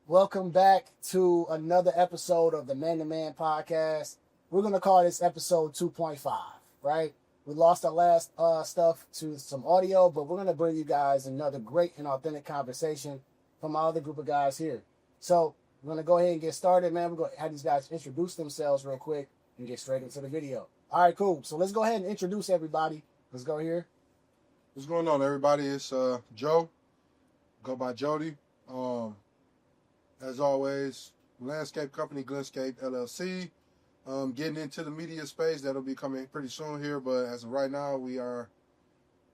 Welcome back to another episode of the Man to Man podcast. We're going to call this episode 2.5, right? We lost our last stuff to some audio, but we're going to bring you guys another great and authentic conversation from our other group of guys here. So we're going to go ahead and get started, man. We're going to have these guys introduce themselves real quick and get straight into the video. All right, cool. So let's go ahead and introduce everybody. Let's go here. What's going on, everybody? It's Joe. Go by Jody. As always, landscape company Glenscape LLC. Getting into the media space. That'll be coming pretty soon here, but as of right now, we are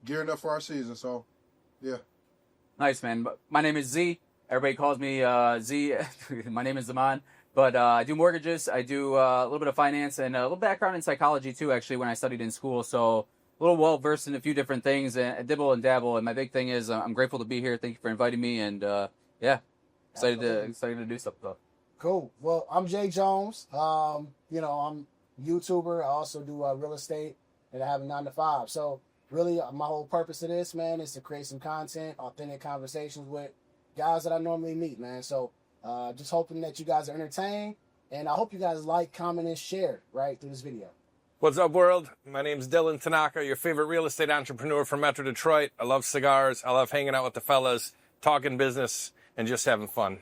gearing up for our season. So, yeah. Nice, man. My name is Z. Everybody calls me Z. My name is Zaman. But I do mortgages. I do a little bit of finance and a little background in psychology, too, actually, when I studied in school. So a little well-versed in a few different things, and dibble and dabble. And my big thing is I'm grateful to be here. Thank you for inviting me. And, yeah, excited to do stuff, though. Cool. Well, I'm Jay Jones. I'm a YouTuber. I also do real estate, and I have a 9-to-5. So really, my whole purpose of this, man, is to create some content, authentic conversations with guys that I normally meet, man. So just hoping that you guys are entertained, and I hope you guys like, comment, and share right through this video. What's up, world? My name's Dylan Tanaka, your favorite real estate entrepreneur from Metro Detroit. I love cigars. I love hanging out with the fellas, talking business, and just having fun.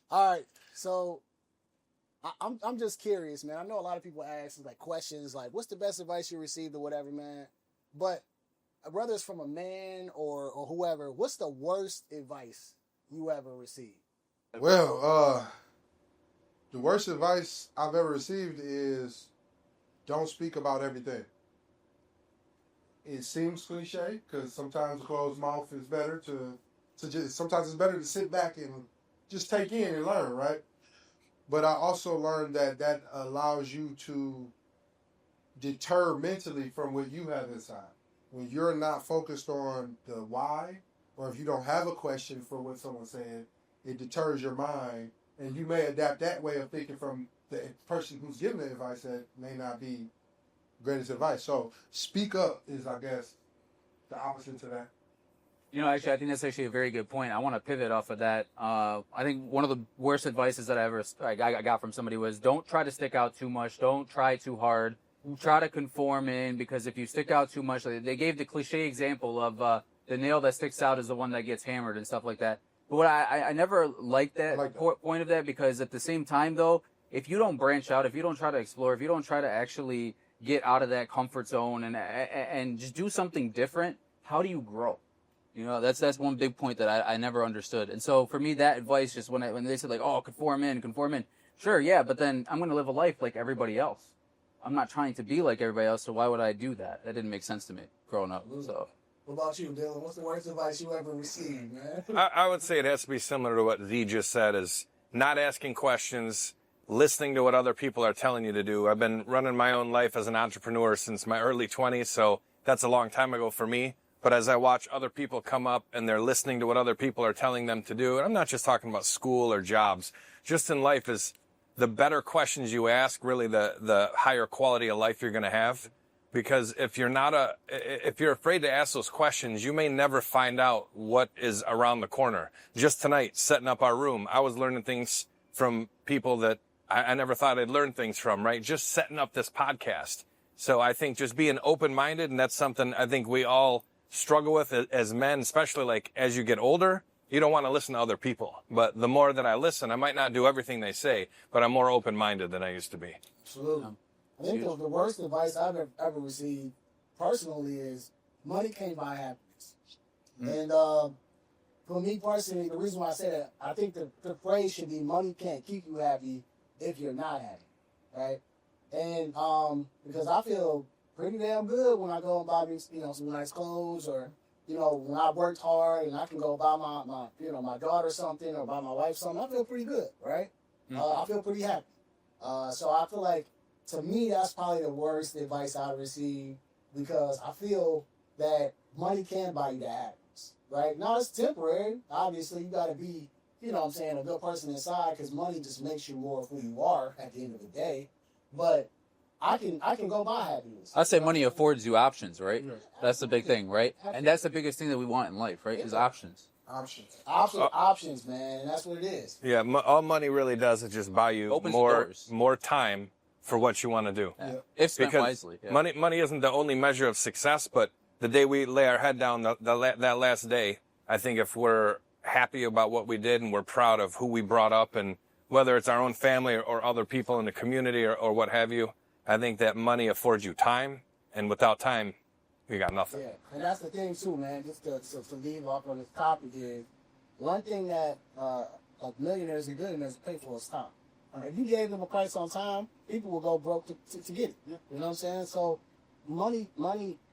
All right. So I'm just curious, man. I know a lot of people ask like questions like, what's the best advice you received or whatever, man? But whether it's from a man or whoever, what's the worst advice you ever received? Well, the worst advice I've ever received is don't speak about everything. It seems cliche because sometimes a closed mouth is better sometimes it's better to sit back and just take in and learn, right? But I also learned that allows you to deter mentally from what you have inside. When you're not focused on the why, or if you don't have a question for what someone's saying, it deters your mind, and you may adapt that way of thinking from the person who's giving the advice that may not be greatest advice. So speak up is, I guess, the opposite to that. Actually, I think that's actually a very good point. I want to pivot off of that. I think one of the worst advices that I got from somebody was don't try to stick out too much. Don't try too hard. Try to conform in, because if you stick out too much, they gave the cliche example of the nail that sticks out is the one that gets hammered and stuff like that. But what I never liked that point of that, because at the same time, though, if you don't branch out, if you don't try to explore, if you don't try to actually get out of that comfort zone and just do something different, how do you grow? That's one big point that I never understood. And so for me, that advice, just when they said like, oh, conform in. Sure, yeah, but then I'm going to live a life like everybody else. I'm not trying to be like everybody else, so why would I do that? That didn't make sense to me growing up. So. What about you, Dylan? What's the worst advice you ever received, man? I would say it has to be similar to what Z just said, is not asking questions, listening to what other people are telling you to do. I've been running my own life as an entrepreneur since my early 20s, so that's a long time ago for me. But as I watch other people come up and they're listening to what other people are telling them to do, and I'm not just talking about school or jobs, just in life, is the better questions you ask, really the higher quality of life you're going to have. Because if you're afraid to ask those questions, you may never find out what is around the corner. Just tonight, setting up our room, I was learning things from people that I never thought I'd learn things from, right? Just setting up this podcast. So I think just being open-minded, and that's something I think we all struggle with as men, especially like as you get older. You don't want to listen to other people. But the more that I listen, I might not do everything they say, but I'm more open-minded than I used to be. Absolutely. I think the worst advice I've ever received personally is money can't buy happiness. Mm-hmm. And for me personally, the reason why I say that, I think the phrase should be money can't keep you happy if you're not happy, right? And because I feel pretty damn good when I go and buy me, some nice clothes, or, when I worked hard and I can go buy my daughter something or buy my wife something, I feel pretty good, right? Mm-hmm. I feel pretty happy. So I feel like, to me, that's probably the worst advice I received, because I feel that money can buy you that happiness, right? Now, it's temporary. Obviously, you got to be, a good person inside, because money just makes you more of who you are at the end of the day. But I can go buy happiness. I say money affords you options, right? Yeah. That's the big thing, right? And that's the biggest thing that we want in life, right? Is options. Options. Options, man. That's what it is. Yeah, all money really does is just buy you Opens doors. more time for what you want to do. Yeah. If spent Because wisely. Yeah. money isn't the only measure of success, but the day we lay our head down, that last day, I think if we're happy about what we did and we're proud of who we brought up, and whether it's our own family or other people in the community or what have you, I think that money affords you time, and without time, you got nothing. Yeah, and that's the thing too, man. Just to leave off on this topic is one thing that like millionaires and billionaires pay for is time. If you gave them a price on time, people will go broke to get it. You know what I'm saying? So money,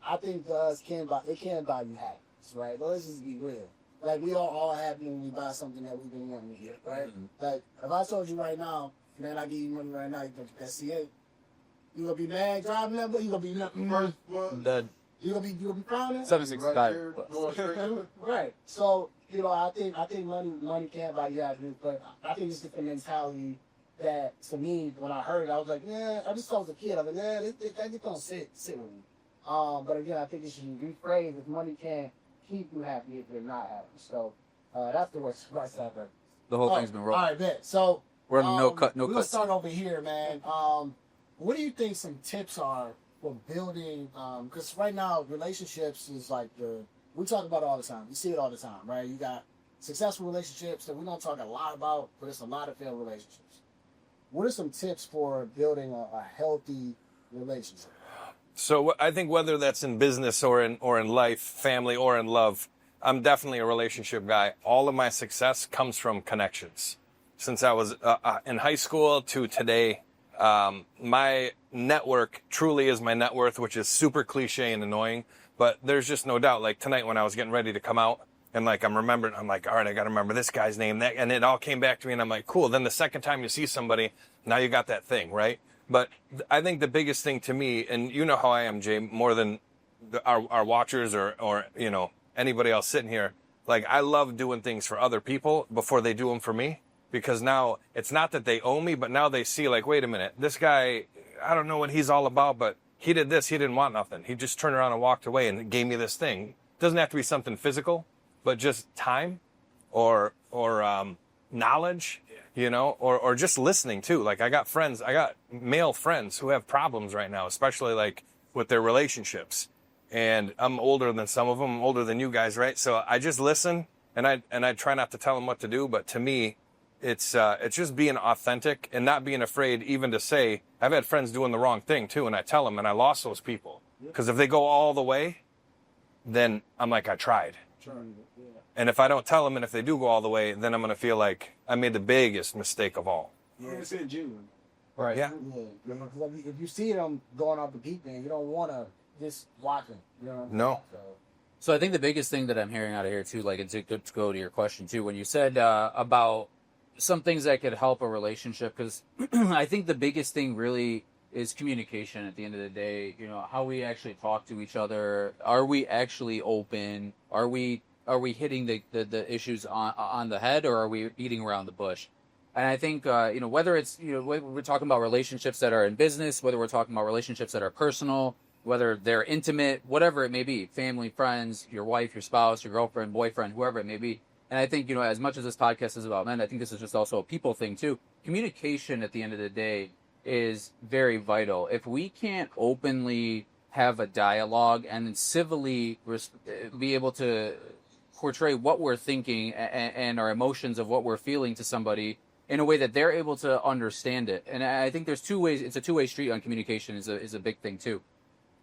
I think can buy you happiness, right? Let's just be real. Like we are all happy when we buy something that we've been wanting to get, right? Mm-hmm. Like if I told you right now, man, I give you money right now, you can get C8. You gonna be mad driving that, but you gonna be First one. The you gonna be proud of that? 765. Right here, going straight to it. Right. So, you know, I think money can't buy you happiness, but I think it's the mentality that, to me, when I heard it, I was like, yeah, I just told the kid, I was like, yeah, that just don't sit with me. But again, I think it should be rephrased if money can't keep you happy if you're not happy. So, that's the worst advice I've ever. The whole thing's been rolled. All right, bet. So, We're on no we're gonna cuts. start over here, man. What do you think some tips are for building? Because right now, relationships is like we talk about it all the time. You see it all the time, right? You got successful relationships that we don't talk a lot about, but it's a lot of failed relationships. What are some tips for building a healthy relationship? So I think whether that's in business or in life, family or in love, I'm definitely a relationship guy. All of my success comes from connections. Since I was in high school to today, my network truly is my net worth, which is super cliche and annoying, but there's just no doubt. Like tonight when I was getting ready to come out and like I'm like, all right, I got to remember this guy's name, and it all came back to me and I'm like, cool. Then the second time you see somebody, now you got that thing, right? But I think the biggest thing to me, and you know how I am, Jay, more than our watchers or, you know, anybody else sitting here, like I love doing things for other people before they do them for me. Because now it's not that they owe me, but now they see like, wait a minute, this guy, I don't know what he's all about, but he did this. He didn't want nothing. He just turned around and walked away and gave me this thing. It doesn't have to be something physical, but just time or knowledge, you know, or just listening too. Like I got male friends who have problems right now, especially like with their relationships. And I'm older than some of them. I'm older than you guys, right? So I just listen and I try not to tell them what to do. But to me, it's just being authentic and not being afraid even to say, I've had friends doing the wrong thing too, and I tell them, and I lost those people. Because if they go all the way, then I'm like, I tried. And if I don't tell them, and if they do go all the way, then I'm going to feel like I made the biggest mistake of all. Yeah, it's in June. Right. Yeah. Yeah. If you see them going off the deep end, you don't want to just watch them. You know? No. So I think the biggest thing that I'm hearing out of here too, like, and to go to your question too, when you said about some things that could help a relationship, because I think the biggest thing really is communication at the end of the day. You know, how we actually talk to each other. Are we actually open? Are we hitting the issues on the head, or are we beating around the bush? And I think, you know, whether it's, you know, we're talking about relationships that are in business, whether we're talking about relationships that are personal, whether they're intimate, whatever it may be, family, friends, your wife, your spouse, your girlfriend, boyfriend, whoever it may be. And I think, you know, as much as this podcast is about men, I think this is just also a people thing too. Communication at the end of the day is very vital. If we can't openly have a dialogue and then civilly be able to portray what we're thinking and our emotions of what we're feeling to somebody in a way that they're able to understand it. And I think there's two ways. It's a two-way street on communication is a big thing too.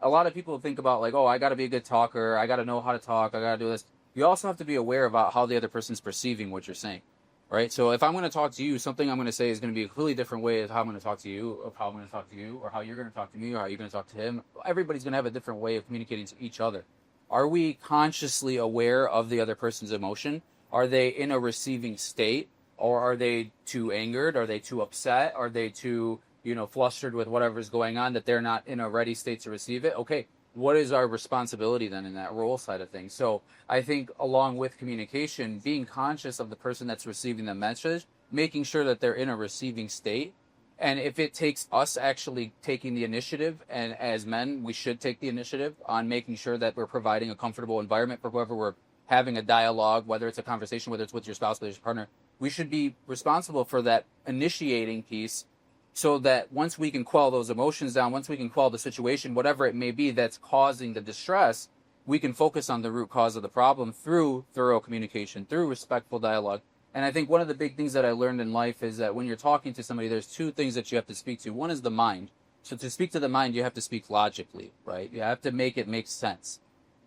A lot of people think about like, oh, I got to be a good talker. I got to know how to talk. I got to do this. You also have to be aware about how the other person's perceiving what you're saying, right? So if I'm going to talk to you, something I'm going to say is going to be a completely different way of how I'm going to talk to you, of how I'm going to talk to you, or how you're going to talk to me, or how you're going to talk to him. Everybody's going to have a different way of communicating to each other. Are we consciously aware of the other person's emotion? Are they in a receiving state, or are they too angered? Are they too upset? Are they too, you know, flustered with whatever's going on that they're not in a ready state to receive it? Okay. What is our responsibility then in that role side of things? So I think along with communication, being conscious of the person that's receiving the message, making sure that they're in a receiving state. And if it takes us actually taking the initiative, and as men, we should take the initiative on making sure that we're providing a comfortable environment for whoever we're having a dialogue, whether it's a conversation, whether it's with your spouse, whether it's your partner, we should be responsible for that initiating piece so that once we can quell those emotions down, once we can quell the situation, whatever it may be that's causing the distress, we can focus on the root cause of the problem through thorough communication, through respectful dialogue. And I think one of the big things that I learned in life is that when you're talking to somebody, there's two things that you have to speak to. One is the mind. So to speak to the mind, you have to speak logically, right? You have to make it make sense.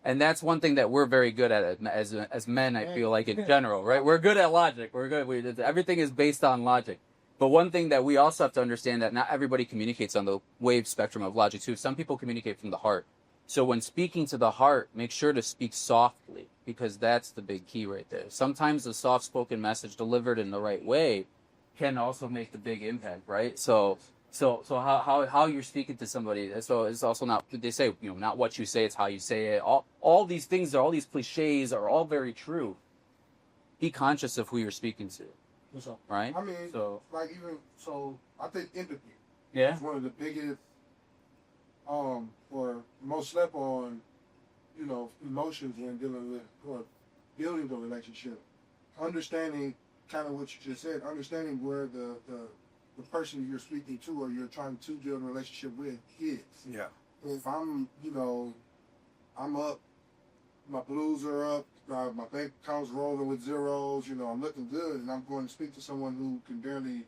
And that's one thing that we're very good at as men, I feel like, in general, right? We're good at logic. We're good. Everything is based on logic. But one thing that we also have to understand that not everybody communicates on the wave spectrum of logic too. Some people communicate from the heart. So when speaking to the heart, make sure to speak softly, because that's the big key right there. Sometimes the soft-spoken message delivered in the right way can also make the big impact, right? So how you're speaking to somebody, so it's also not, they say, not what you say, it's how you say it. All these things, all these cliches are all very true. Be conscious of who you're speaking to, right? I mean, I think empathy is one of the biggest, or most slept on, emotions when dealing with or building a relationship. Understanding kind of what you just said, understanding where the person you're speaking to or you're trying to build a relationship with is. Yeah. If I'm, I'm up, my blues are up, my bank account's rolling with zeros, I'm looking good, and I'm going to speak to someone who can barely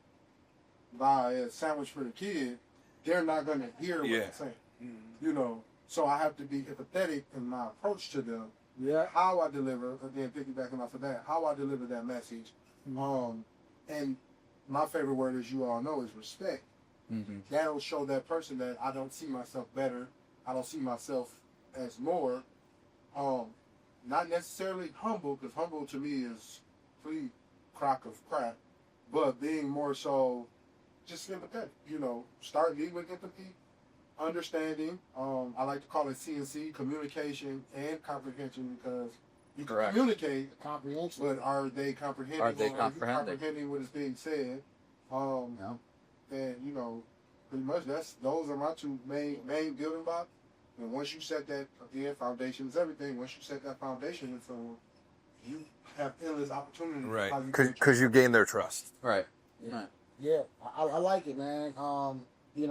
buy a sandwich for the kid, they're not going to hear what I'm saying. Mm-hmm. So I have to be empathetic in my approach to them. Yeah. How I deliver, again, piggybacking off of that, how I deliver that message. And my favorite word, as you all know, is respect. Mm-hmm. That'll show that person that I don't see myself better. I don't see myself as more. Not necessarily humble, because humble to me is complete crock of crap, but being more so just empathetic. Start me with empathy, understanding. I like to call it CNC, communication and comprehension, because you can communicate, comprehension, but are they comprehending? Are they comprehending what is being said? And pretty much those are my two main building blocks. And once you set that, again, foundation is everything. Once you set that foundation with someone, you have endless opportunity. Right, because you gain their trust. Right. Yeah, I like it, man.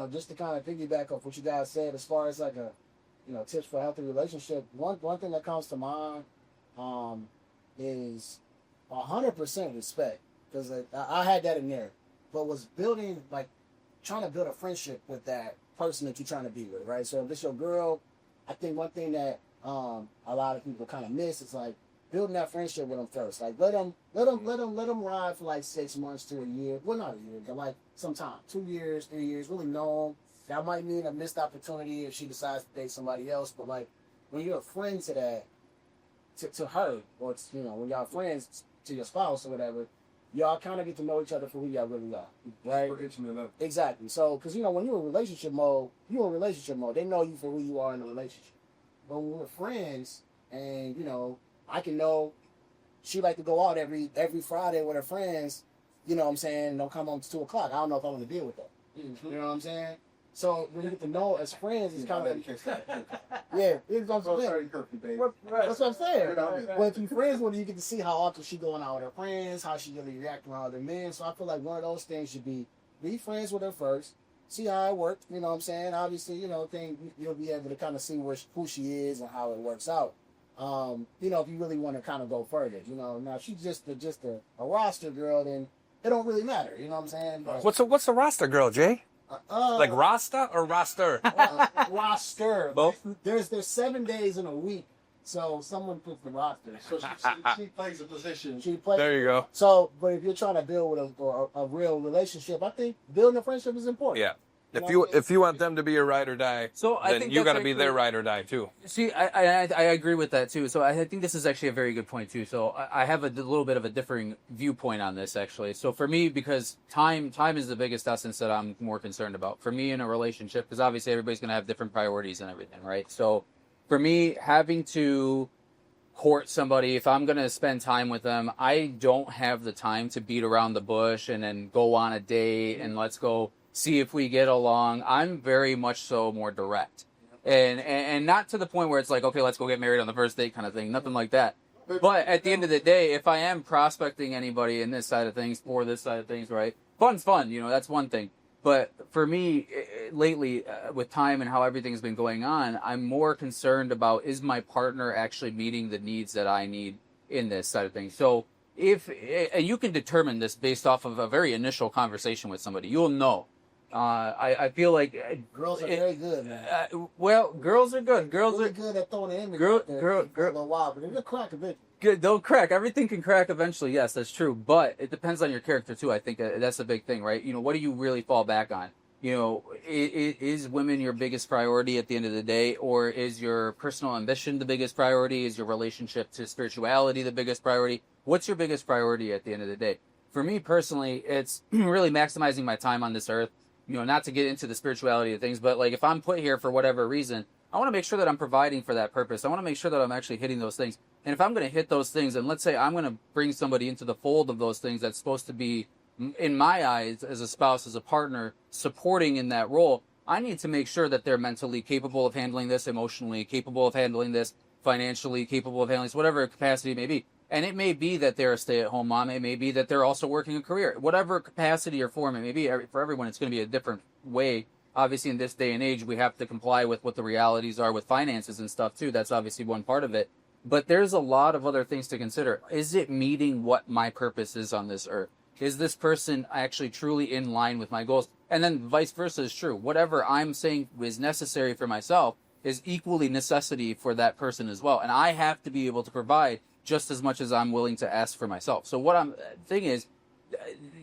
Just to kind of piggyback off what you guys said, as far as like tips for a healthy relationship. One thing that comes to mind is 100% respect, because I had that in there, but was building, trying to build a friendship with that person that you're trying to be with, right? So if it's your girl, I think one thing that a lot of people kind of miss is building that friendship with them first. Let them ride for 6 months to a year. Well, not a year, but sometime 2 years, 3 years. Really know them. That might mean a missed opportunity if she decides to date somebody else. But when you're a friend to that, to her, or when y'all friends to your spouse or whatever, y'all kind of get to know each other for who y'all really are, right? Exactly. So, because when you're in relationship mode, They know you for who you are in the relationship. But when we're friends, and I can know she like to go out every Friday with her friends, what I'm saying, don't come home to 2 o'clock. I don't know if I want to deal with that. Mm-hmm. You know what I'm saying? So when you get to know as friends, it's kind of it's what I'm saying. That's what I'm saying. When if you friends with her, you get to see how often she going out with her friends, how she really react around other men. So I feel like one of those things should be friends with her first, see how it works. You know what I'm saying? Obviously, you'll be able to kind of see who she is and how it works out. If you really want to kind of go further, now if she's just a roster girl, then it don't really matter. You know what I'm saying? But, what's a roster girl, Jay? Like Rasta or roster? Roster. Both. There's 7 days in a week, so someone puts the roster. So she plays a position. There you go. So, but if you're trying to build a real relationship, I think building a friendship is important. Yeah. If you want them to be your ride or die, then you got to be their ride or die too. See, I agree with that too. So I think this is actually a very good point too. So I have a little bit of a differing viewpoint on this actually. So for me, because time is the biggest essence that I'm more concerned about. For me in a relationship, because obviously everybody's going to have different priorities and everything, right? So for me, having to court somebody, if I'm going to spend time with them, I don't have the time to beat around the bush and then go on a date and let's go see if we get along. I'm very much so more direct, and not to the point where it's okay, let's go get married on the first date kind of thing. Nothing like that. But at the end of the day, if I am prospecting anybody in this side of things for this side of things, right? Fun's fun, that's one thing. But for me, lately, with time and how everything's been going on, I'm more concerned about, is my partner actually meeting the needs that I need in this side of things? So and you can determine this based off of a very initial conversation with somebody, you'll know. I feel like girls are very good, man. Well, girls are good. Girls really are good at throwing the image girl, out there girl, for a girl. little while, but they'll crack eventually. Good, they'll crack. Everything can crack eventually. Yes, that's true. But it depends on your character too. I think that's a big thing, right? What do you really fall back on? Is women your biggest priority at the end of the day, or is your personal ambition the biggest priority? Is your relationship to spirituality the biggest priority? What's your biggest priority at the end of the day? For me personally, it's really maximizing my time on this earth. Not to get into the spirituality of things, but like if I'm put here for whatever reason, I want to make sure that I'm providing for that purpose. I want to make sure that I'm actually hitting those things. And if I'm going to hit those things, and let's say I'm going to bring somebody into the fold of those things that's supposed to be, in my eyes, as a spouse, as a partner, supporting in that role, I need to make sure that they're mentally capable of handling this, emotionally capable of handling this, financially capable of handling this, whatever capacity it may be. And it may be that they're a stay-at-home mom. It may be that they're also working a career. Whatever capacity or form it may be, for everyone, it's going to be a different way. Obviously, in this day and age, we have to comply with what the realities are with finances and stuff, too. That's obviously one part of it. But there's a lot of other things to consider. Is it meeting what my purpose is on this earth? Is this person actually truly in line with my goals? And then vice versa is true. Whatever I'm saying is necessary for myself is equally necessity for that person as well. And I have to be able to provide just as much as I'm willing to ask for myself. So thing is,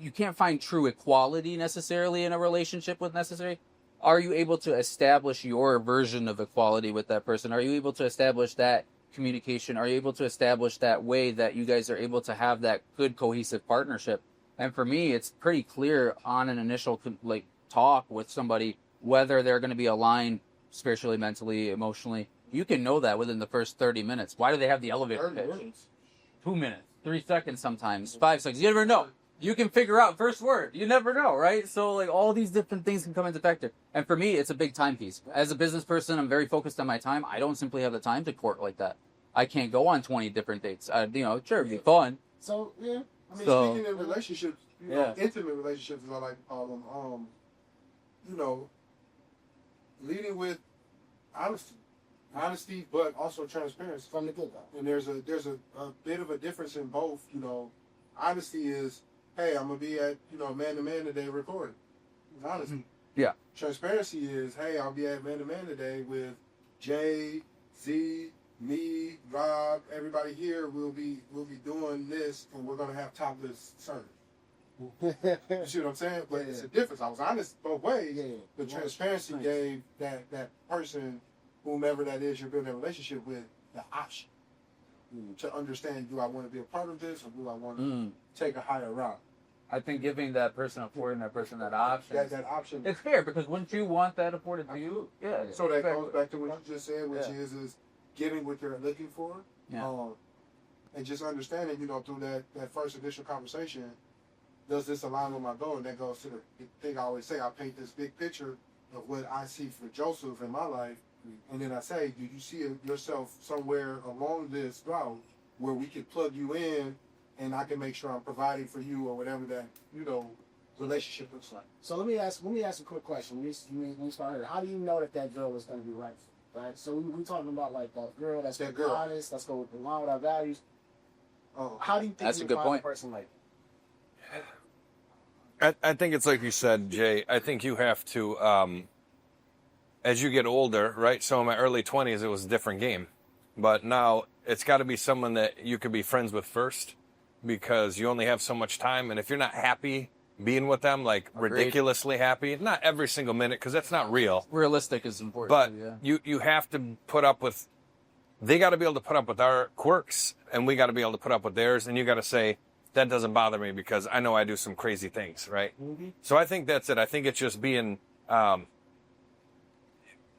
you can't find true equality necessarily in a relationship with necessary. Are you able to establish your version of equality with that person? Are you able to establish that communication? Are you able to establish that way that you guys are able to have that good cohesive partnership? And for me, it's pretty clear on an initial talk with somebody whether they're going to be aligned spiritually, mentally, emotionally. You can know that within the first 30 minutes. Why do they have the elevator pitch? 2 minutes, 3 seconds sometimes, 5 seconds. You never know. You can figure out first word. You never know, right? So all these different things can come into factor. And for me, it's a big time piece. As a business person, I'm very focused on my time. I don't simply have the time to court like that. I can't go on 20 different dates. Sure, it'd be fun. So, yeah. Speaking in relationships, intimate relationships, as I like to call them, leading with honesty, but also transparency From the get-go. And there's a bit of a difference in both. Honesty is, hey, I'm gonna be at man to man today recording. Honesty. Mm-hmm. Yeah. Transparency is, hey, I'll be at man to man today with Jay, Z, me, Rob, everybody here. We'll be doing this, and we're gonna have topless service. You see what I'm saying? But it's a difference. I was honest both ways. Yeah. The transparency gave that person, whomever that is you're building a relationship with, the option to understand, do I want to be a part of this, or do I want to take a higher route? I think giving that person, affording that person that option. That option. It's fair, because wouldn't you want that afforded to you? Yeah. So that goes back to what you just said, which is getting what they're looking for. Yeah. And just understanding, through that first initial conversation, does this align with my goal? And that goes to the thing I always say, I paint this big picture of what I see for Joseph in my life. And then I say, do you see yourself somewhere along this route where we could plug you in and I can make sure I'm providing for you, or whatever that, relationship looks like? So let me ask a quick question. When we start here, how do you know that girl is going to be right? Right? So we talking about like that girl that's going to be honest, that's going to align with our values. How do you think That's you a good find point. a person like I think it's like you said, Jay. I think you have to, as you get older, right? So in my early 20s, it was a different game. But now it's got to be someone that you could be friends with first, because you only have so much time. And if you're not happy being with them, like ridiculously happy, not every single minute, because that's not real. Realistic is important. But too, you have to put up with, they got to be able to put up with our quirks, and we got to be able to put up with theirs. And you got to say, that doesn't bother me because I know I do some crazy things, right? Mm-hmm. So I think that's it. I think it's just being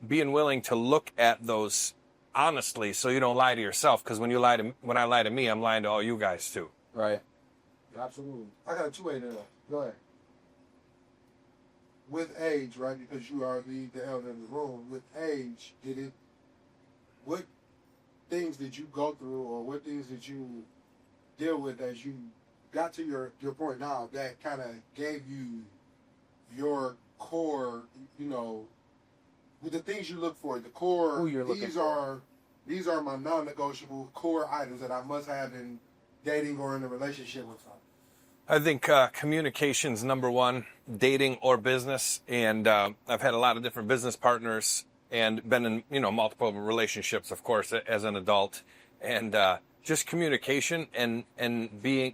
willing to look at those honestly, so you don't lie to yourself. Because when I lie to me, I'm lying to all you guys too. Right. Absolutely. I got a two-way to that. Go ahead. With age, right? Because you are the elder in the room. With age, things did you go through, or what things did you deal with as you got to your point now that kind of gave you your core, you know, with the things you look for, the core, Who you're looking for. These are my non-negotiable core items that I must have in dating or in a relationship with someone. I think communication's number one, dating or business. And I've had a lot of different business partners and been in, you know, multiple relationships, of course, as an adult. And just communication and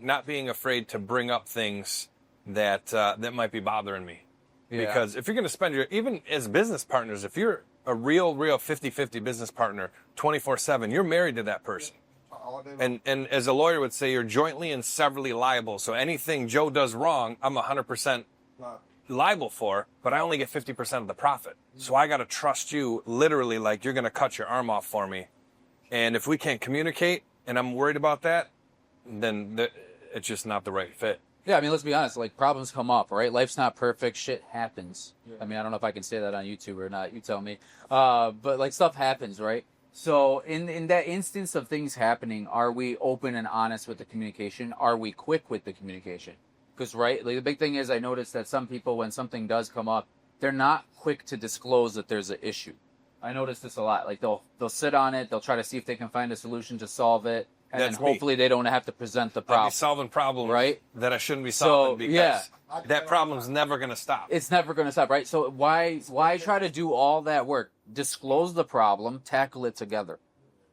not being afraid to bring up things that might be bothering me. Yeah. Because if you're going to spend even as business partners, if you're a real 50-50 business partner 24/7, you're married to that person. And as a lawyer would say, you're jointly and severally liable. So anything Joe does wrong, I'm 100% liable for, but I only get 50% of the profit. So I got to trust you literally like you're going to cut your arm off for me. And if we can't communicate and I'm worried about that, then it's just not the right fit. Yeah, I mean, let's be honest. Like, problems come up, right? Life's not perfect. Shit happens. Yeah. I mean, I don't know if I can say that on YouTube or not. You tell me. But, like, stuff happens, right? So, in that instance of things happening, are we open and honest with the communication? Are we quick with the communication? Because, right, like, the big thing is I noticed that some people, when something does come up, they're not quick to disclose that there's an issue. I notice this a lot. Like, they'll sit on it. They'll try to see if they can find a solution to solve it. And That's then hopefully they don't have to present the I'll problem. be solving problems Right? that I shouldn't be solving because yeah. that problem's never going to stop. It's never going to stop, right? So why try to do all that work? Disclose the problem, tackle it together.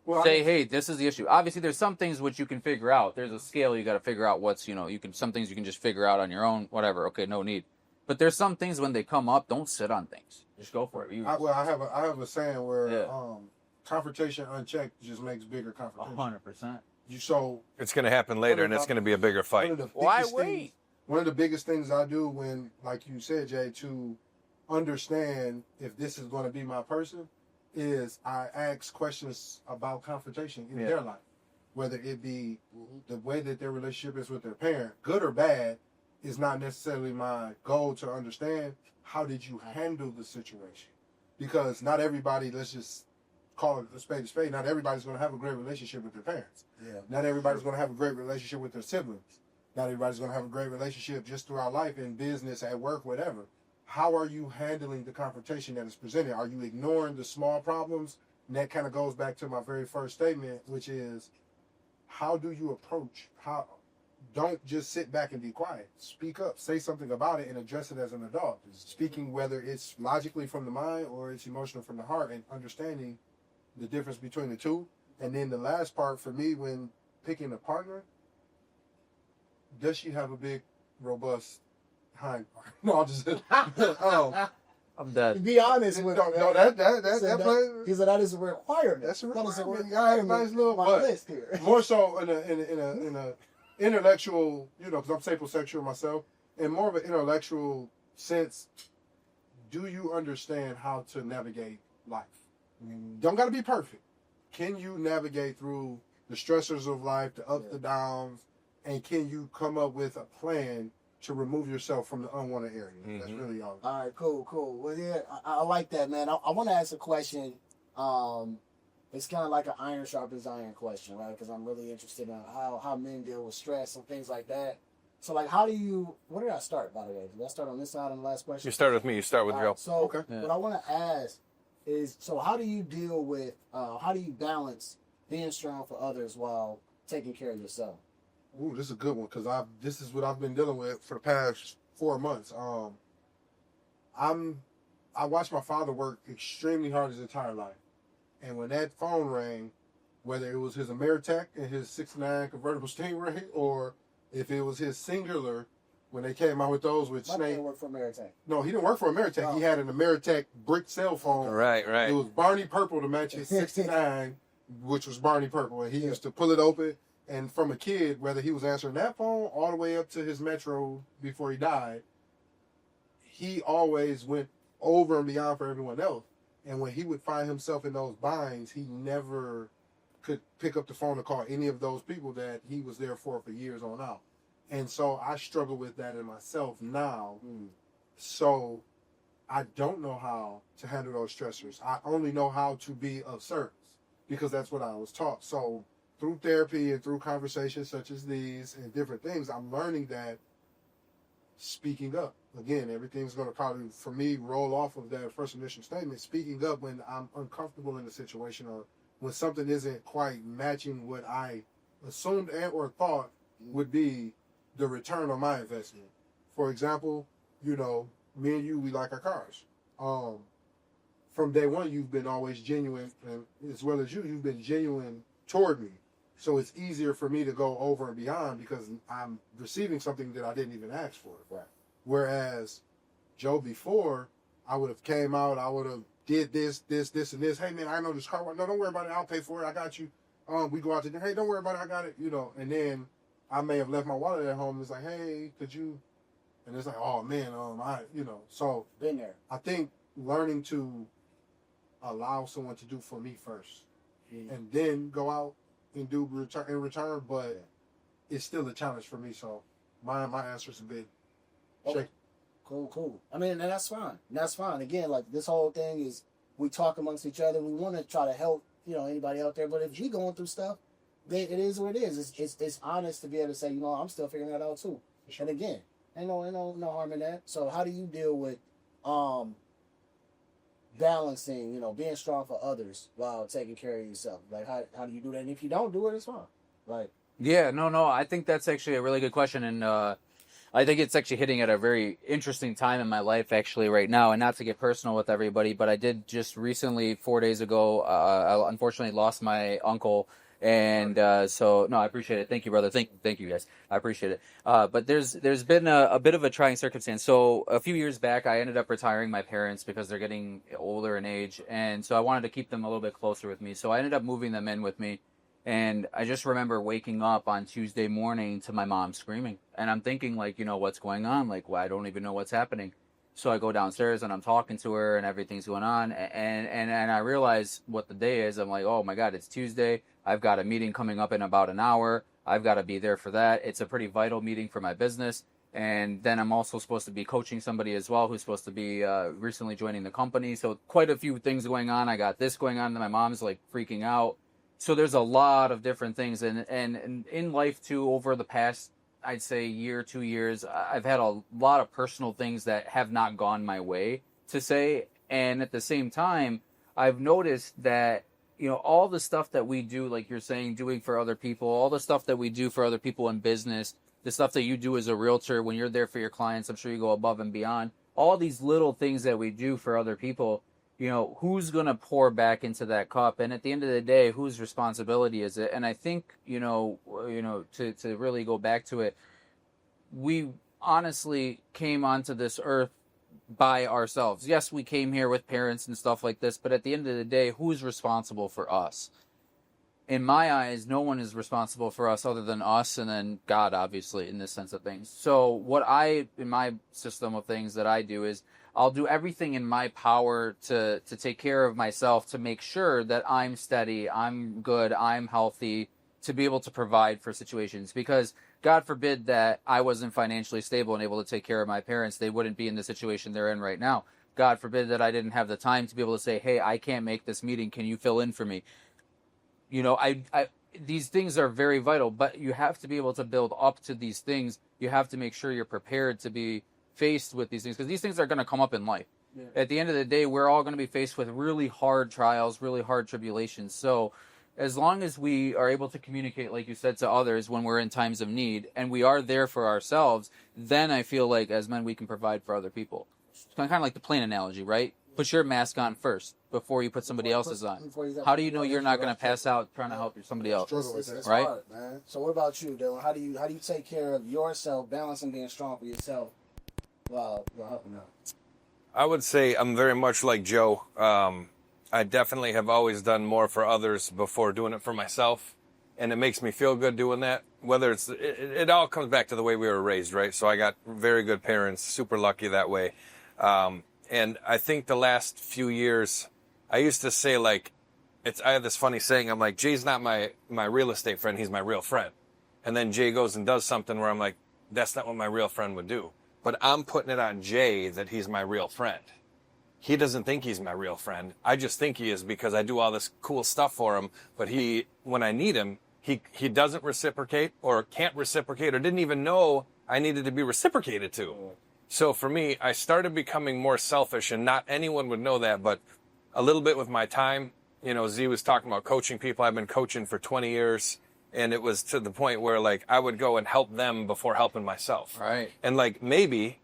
Well, Say, hey, this is the issue. Obviously, there's some things which you can figure out. There's a scale you got to figure out what's, some things you can just figure out on your own, whatever. Okay, no need. But there's some things when they come up, don't sit on things. Just go for it. I have a saying where confrontation unchecked just makes bigger confrontation. 100%. It's going to happen later, and it's going to be a bigger fight. Why wait? One of the biggest things I do when, like you said, Jay, to understand if this is going to be my person, is I ask questions about confrontation in their life. Whether it be the way that their relationship is with their parent, good or bad, is not necessarily my goal to understand. How did you handle the situation? Because not everybody, let's just call it a spade, not everybody's going to have a great relationship with their parents. Yeah. Not everybody's going to have a great relationship with their siblings. Not everybody's going to have a great relationship just throughout life, in business, at work, whatever. How are you handling the confrontation that is presented? Are you ignoring the small problems? And that kind of goes back to my very first statement, which is, how do you approach? Don't just sit back and be quiet. Speak up. Say something about it and address it as an adult. Speaking whether it's logically from the mind or it's emotional from the heart, and understanding the difference between the two. And then the last part for me when picking a partner, does she have a big, robust hind part? No, I'm just I'm dead. To be honest with that he said that is a requirement. That's a That is requirement. I have a nice little list here. more so in a intellectual, because I'm sapiosexual myself, and more of an intellectual sense. Do you understand how to navigate life? Don't got to be perfect. Can you navigate through the stressors of life, the ups, the downs, and can you come up with a plan to remove yourself from the unwanted area? Mm-hmm. That's really all. All right, cool. Well, yeah, I like that, man. I want to ask a question. It's kind of like an iron sharpens iron question, right? Because I'm really interested in how men deal with stress and things like that. So, like, where did I start, by the way? Did I start on this side on the last question? You start with me. You start with Joe. So, what I want to ask is, so how do you deal with, how do you balance being strong for others while taking care of yourself? Ooh, this is a good one, because this is what I've been dealing with for the past 4 months. I watched my father work extremely hard his entire life. And when that phone rang, whether it was his Ameritech and his 69 convertible Stingray, or if it was his Singular, when they came out with those with Snake. Didn't work for Ameritech. No, he didn't work for Ameritech. Oh. He had an Ameritech brick cell phone. Right. It was Barney Purple to match his 69, which was Barney Purple. And he used to pull it open. And from a kid, whether he was answering that phone all the way up to his Metro before he died, he always went over and beyond for everyone else. And when he would find himself in those binds, he never could pick up the phone to call any of those people that he was there for years on out. And so I struggle with that in myself now. So I don't know how to handle those stressors. I only know how to be of service. because that's what I was taught. So through therapy and through conversations such as these and different things, I'm learning that speaking up, again, everything's going to probably, for me, roll off of that first initial statement. Speaking up when I'm uncomfortable in a situation or when something isn't quite matching what I assumed and or thought would be the return on my investment. For example, you know, me and you, we like our cars. From day one, you've been always genuine, and as well as you've been genuine toward me. So it's easier for me to go over and beyond because I'm receiving something that I didn't even ask for. Right. Whereas Joe before, I would have came out, I would have did this, and this. Hey man, I know this car. No, don't worry about it. I'll pay for it. I got you. We go out to dinner. Hey, don't worry about it. I got it. You know. And then I may have left my wallet at home. It's like, hey, could you? And it's like, oh man, So Been there. I think learning to allow someone to do for me first, and then go out and do in return. But it's still a challenge for me. So my answer's a bit shaky. Cool. I mean, and that's fine. That's fine. Again, like this whole thing is we talk amongst each other. We want to try to help, anybody out there. But if we going through stuff, it is what it is. It's honest to be able to say, I'm still figuring that out too. Sure. And again, ain't no harm in that. So how do you deal with balancing, being strong for others while taking care of yourself? Like how do you do that? And if you don't do it, it's fine. Like No. I think that's actually a really good question, and I think it's actually hitting at a very interesting time in my life actually right now. And not to get personal with everybody, but I did just recently, 4 days ago, I unfortunately lost my uncle. And so, no, I appreciate it. Thank you, brother. Thank you, guys. I appreciate it. But there's been a bit of a trying circumstance. So a few years back, I ended up retiring my parents because they're getting older in age. And so I wanted to keep them a little bit closer with me. So I ended up moving them in with me. And I just remember waking up on Tuesday morning to my mom screaming. And I'm thinking, like, what's going on? Like, well, I don't even know what's happening. So I go downstairs and I'm talking to her and everything's going on. And I realize what the day is. I'm like, oh, my God, it's Tuesday. I've got a meeting coming up in about an hour. I've got to be there for that. It's a pretty vital meeting for my business. And then I'm also supposed to be coaching somebody as well who's supposed to be recently joining the company. So quite a few things going on. I got this going on. And my mom's like freaking out. So there's a lot of different things. And in life, too, over the past, I'd say, year, 2 years, I've had a lot of personal things that have not gone my way, to say. And at the same time, I've noticed that, all the stuff that we do, like you're saying, doing for other people, all the stuff that we do for other people in business, the stuff that you do as a realtor when you're there for your clients, I'm sure you go above and beyond. All these little things that we do for other people, who's going to pour back into that cup? And at the end of the day, whose responsibility is it? And I think, to really go back to it, we honestly came onto this earth by ourselves. Yes, we came here with parents and stuff like this, but at the end of the day, who's responsible for us? In my eyes, no one is responsible for us other than us and then God, obviously, in this sense of things. So in my system of things that I do is I'll do everything in my power to take care of myself, to make sure that I'm steady, I'm good, I'm healthy, to be able to provide for situations. Because God forbid that I wasn't financially stable and able to take care of my parents, they wouldn't be in the situation they're in right now. God forbid that I didn't have the time to be able to say, hey, I can't make this meeting. Can you fill in for me? These things are very vital, but you have to be able to build up to these things. You have to make sure you're prepared to be faced with these things, because these things are going to come up in life. Yeah. At the end of the day, we're all going to be faced with really hard trials, really hard tribulations. So as long as we are able to communicate, like you said, to others when we're in times of need, and we are there for ourselves, then I feel like as men, we can provide for other people. It's kind of like the plane analogy, right? Put your mask on first before you put somebody else's on. How do you know you're not going to pass out trying to help somebody else? It's right? hard, man. So what about you, Dylan? How do you take care of yourself, balancing being strong for yourself while helping out? I would say I'm very much like Joe. I definitely have always done more for others before doing it for myself. And it makes me feel good doing that. Whether it all comes back to the way we were raised, right? So I got very good parents, super lucky that way. And I think the last few years, I used to say, like, I have this funny saying, I'm like, Jay's not my real estate friend, he's my real friend. And then Jay goes and does something where I'm like, that's not what my real friend would do. But I'm putting it on Jay that he's my real friend. he doesn't think he's my real friend. I just think he is because I do all this cool stuff for him. But when I need him, he doesn't reciprocate or can't reciprocate or didn't even know I needed to be reciprocated to. So for me, I started becoming more selfish, and not anyone would know that, but a little bit with my time. You know, Z was talking about coaching people. I've been coaching for 20 years, and it was to the point where, like, I would go and help them before helping myself. Right. And, like, maybe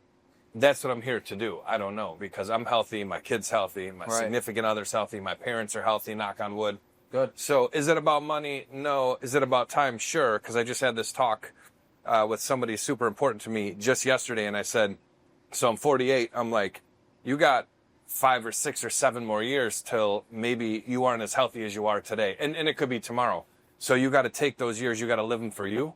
that's what I'm here to do. I don't know, because I'm healthy, my kid's healthy, my significant other's healthy, my parents are healthy, knock on wood. Good. So is it about money? No. Is it about time? Sure, because I just had this talk with somebody super important to me just yesterday, and I said, so I'm 48. I'm like, you got 5 or 6 or 7 more years till maybe you aren't as healthy as you are today. And it could be tomorrow. So you got to take those years, you got to live them for you.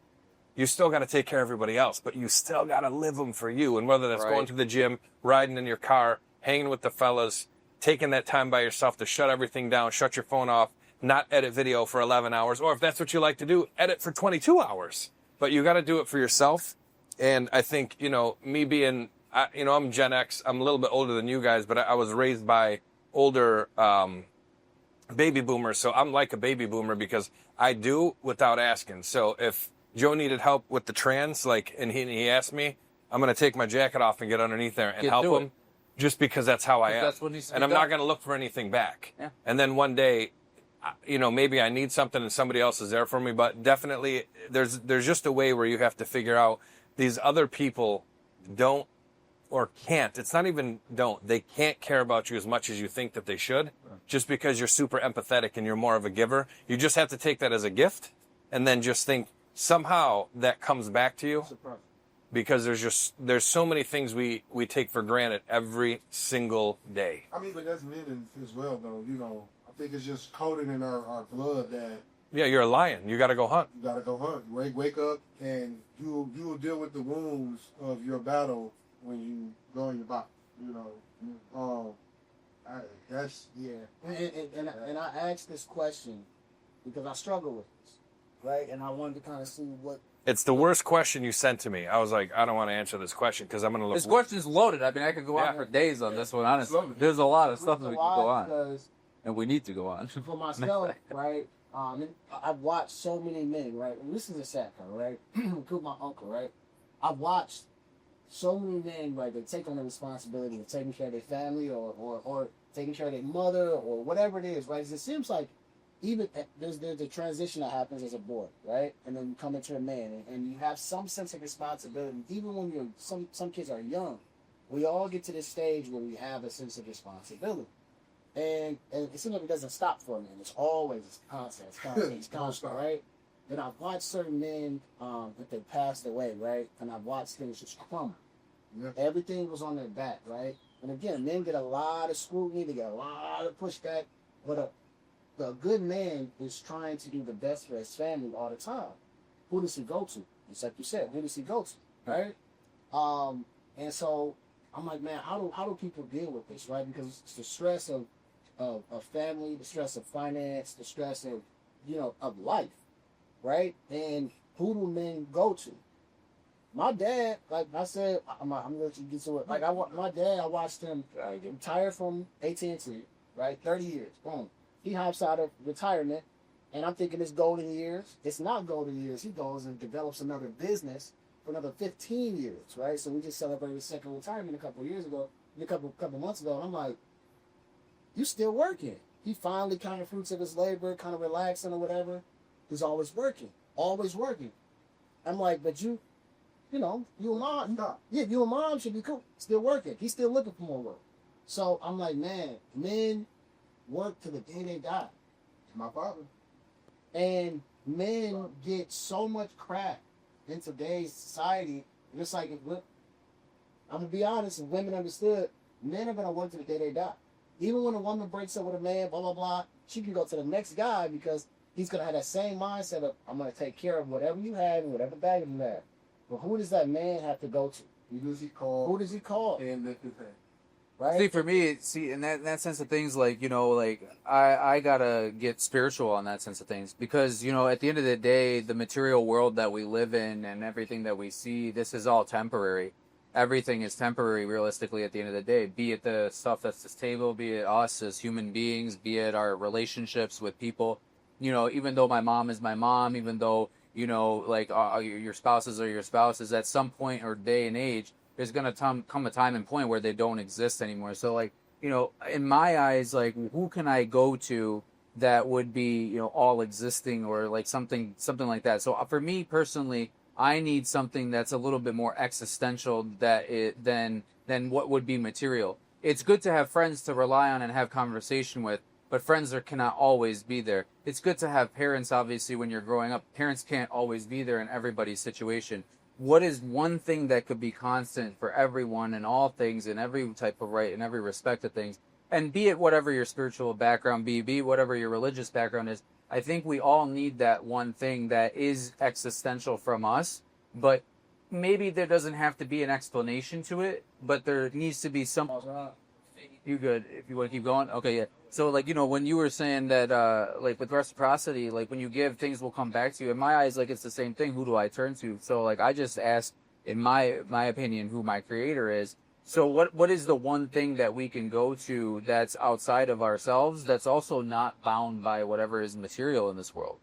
You still got to take care of everybody else, but you still got to live them for you. And whether that's going to the gym, riding in your car, hanging with the fellas, taking that time by yourself to shut everything down, shut your phone off, not edit video for 11 hours, or if that's what you like to do, edit for 22 hours. But you got to do it for yourself. And I think, you know, me being, you know, I'm Gen X. I'm a little bit older than you guys, but I was raised by older baby boomers. So I'm like a baby boomer because I do without asking. So if Joe needed help with the trans, like, and he asked me, I'm going to take my jacket off and get underneath there and help him just because that's how I am. That's what needs to be and I'm done. not going to look for anything back. Yeah. And then one day, you know, maybe I need something and somebody else is there for me, but definitely there's just a way where you have to figure out these other people don't or can't. It's not even don't. They can't care about you as much as you think that they should just because you're super empathetic and you're more of a giver. You just have to take that as a gift and then just think somehow that comes back to you because there's so many things we take for granted every single day. I mean, but that's men as well, though. You know, I think it's just coded in our blood that Yeah, you're a lion. You got to go hunt. you gotta go hunt. Wake up, and you will deal with the wounds of your battle when you go in your body. You know, that's And I asked this question because I struggle with this, right? And I wanted to kind of see what. It's the worst question you sent to me. I was like, I don't want to answer this question because I'm going to look. This question's loaded. I mean, I could go on for days on this one, honestly. There's a lot of stuff that we could go on. Because And we need to go on. for myself, right? And I've watched so many men, right? And this is a sad part, right? Include my uncle, right? I've watched so many men, right? They take on the responsibility of taking care of their family or taking care of their mother or whatever it is, right? It seems like even there's the transition that happens as a boy, right? And then you come into a man, and you have some sense of responsibility. Even when you're some kids are young, we all get to this stage where we have a sense of responsibility. And it seems like it doesn't stop for a man. It's always constant, right? And I've watched certain men that they passed away, right? And I've watched things just crumble. Yeah. Everything was on their back, right? And again, men get a lot of scrutiny, they get a lot of pushback, but a good man is trying to do the best for his family all the time. Who does he go to? Just like you said, who does he go to, right? And so I'm like, man, how do people deal with this, right? Because it's the stress of family, the stress of finance, the stress of, of life, right? And who do men go to? My dad, like I said, I'm gonna let you get to it. Like my dad, I watched him retire from AT&T, right? 30 years, boom. He hops out of retirement, and I'm thinking it's golden years. It's not golden years. He goes and develops another business for another 15 years, right? So we just celebrated his second retirement a couple months ago, and I'm like, you still working? He finally kind of fruits of his labor, kind of relaxing or whatever. He's always working, always working. I'm like, but you and mom, you and mom should be cool. Still working. He's still looking for more work. So I'm like, man, men work to the day they die. my father. And men get so much crap in today's society. And it's like, I'm gonna be honest, if women understood, men are gonna work to the day they die. Even when a woman breaks up with a man, blah blah blah, she can go to the next guy because he's gonna have that same mindset of, I'm gonna take care of whatever you have and whatever bag you have. But who does that man have to go to? Who does he call? Who does he call? And lift his hand. Right? See, for me, in that sense of things, like, I gotta get spiritual on that sense of things because, at the end of the day, the material world that we live in and everything that we see, this is all temporary. everything is temporary realistically at the end of the day, be it the stuff that's this table, be it us as human beings, be it our relationships with people. You know, even though my mom is my mom, even though, you know, like your spouses are your spouses, at some point or day and age, there's going to come a time and point where they don't exist anymore. So like, you know, in my eyes, like, who can I go to that would be, you know, all existing, or like something like that. So for me personally, I need something that's a little bit more existential than what would be material. It's good to have friends to rely on and have conversation with, but friends cannot always be there. It's good to have parents, obviously, when you're growing up. Parents can't always be there in everybody's situation. What is one thing that could be constant for everyone and all things, in every type of right, in every respect of things? And be it whatever your spiritual background be whatever your religious background is, I think we all need that one thing that is existential from us, but maybe there doesn't have to be an explanation to it, but there needs to be some... You good? If you want to keep going? Okay, yeah. So, like, you know, when you were saying that, like, with reciprocity, like, when you give, things will come back to you. In my eyes, like, it's the same thing. Who do I turn to? So, like, I just asked, in my opinion, who my creator is. So what is the one thing that we can go to that's outside of ourselves, that's also not bound by whatever is material in this world?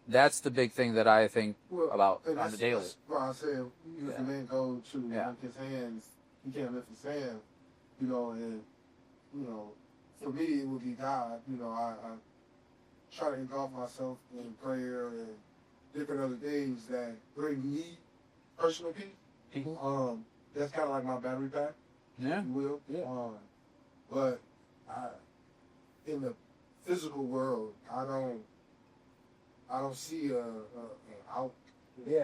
That's the big thing that I think about on the daily. That's why I said, you can then go to lift his hands. You can't lift his hands, you know, and, you know, for me, it would be God. You know, I try to engulf myself in prayer and different other things that bring me personal peace. That's kind of like my battery pack, yeah, if you will. Yeah. But in the physical world, I don't see a out. Yeah.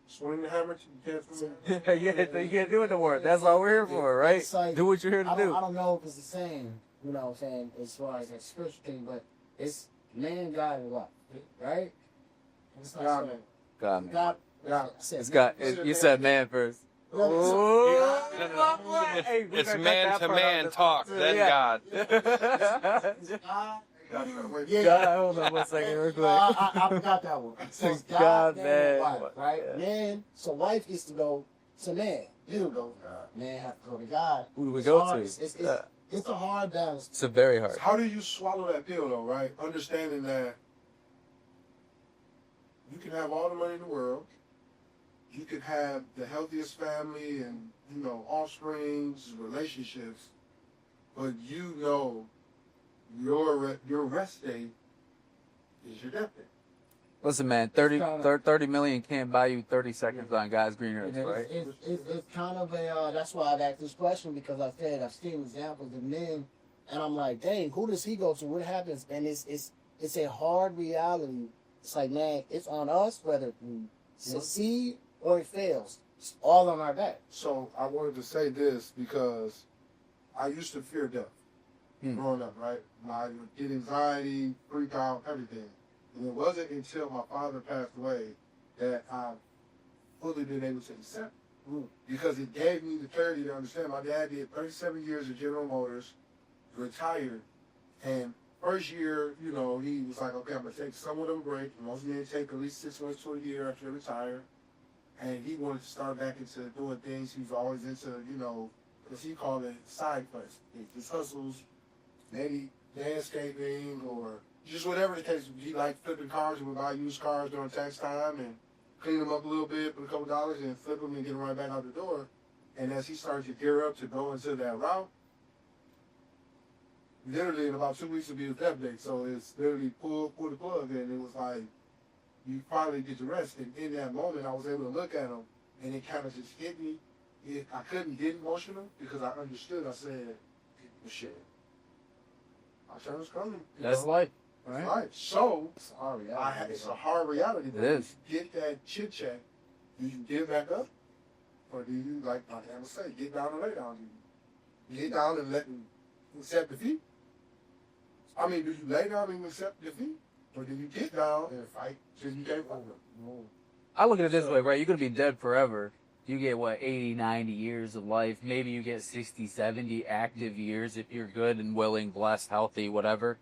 Swing the hammer, you can't swing. yeah, you can't do it no more. That's all we're here for, right? Like, do what you're here to do. I don't know if it's the same, you know what I'm saying, as far as that spiritual thing, but it's man, God, and what, right? It's like God, God, God. It's God. You said man first. It's man to man talk, then God. Yeah, hold on one second, real quick. I forgot that one. So it's God, man. wife, right? Yeah. Man, so wife gets to go to man. You go, man have to go to God. Who do we It's go hard. to? It's a hard balance. It's a very hard. How do you swallow that pill, though, right? Understanding that you can have all the money in the world, you can have the healthiest family and, you know, offsprings, relationships, but you know your rest day is your death day. Listen, man, 30 million can't buy you 30 seconds on God's green earth, right? It's kind of a, that's why I've asked this question, because I've seen examples of men, and I'm like, dang, who does he go to? What happens? And it's a hard reality. It's like, man, it's on us whether we succeed or it fails. It's all on our back. So I wanted to say this because I used to fear death growing up, right? I would get anxiety, freak out, everything. And it wasn't until my father passed away that I fully been able to accept it. Because it gave me the clarity to understand. My dad did 37 years of General Motors, retired, and first year, you know, he was like, okay, I'm going to take somewhat of a break. Most men take at least 6 months to a year after they retire. And he wanted to start back into doing things. He was always into, you know, as he called it, side quests. His hustles, maybe landscaping or just whatever the case. He liked flipping cars and would buy used cars during tax time and clean them up a little bit, put a couple dollars and flip them and get them right back out the door. And as he started to gear up to go into that route, literally in about 2 weeks would be his death date. So it's literally pull the plug, and it was like, you finally get to rest. And in that moment, I was able to look at him, and it kind of just hit me. I couldn't get emotional because I understood. I said, well, shit, my turn is coming. That's life, right? Right. So, It's a hard reality. it's a hard reality. It is. You get that chit chat, do you get back up? Or do you, like my dad would say, get down and lay down? Do you get down and let them accept defeat? I mean, do you lay down and accept defeat? Or do you get down and fight till you can't over? I look at it this way, right? You're going to be dead forever. You get, 80, 90 years of life. Maybe you get 60, 70 active years if you're good and willing, blessed, healthy, whatever.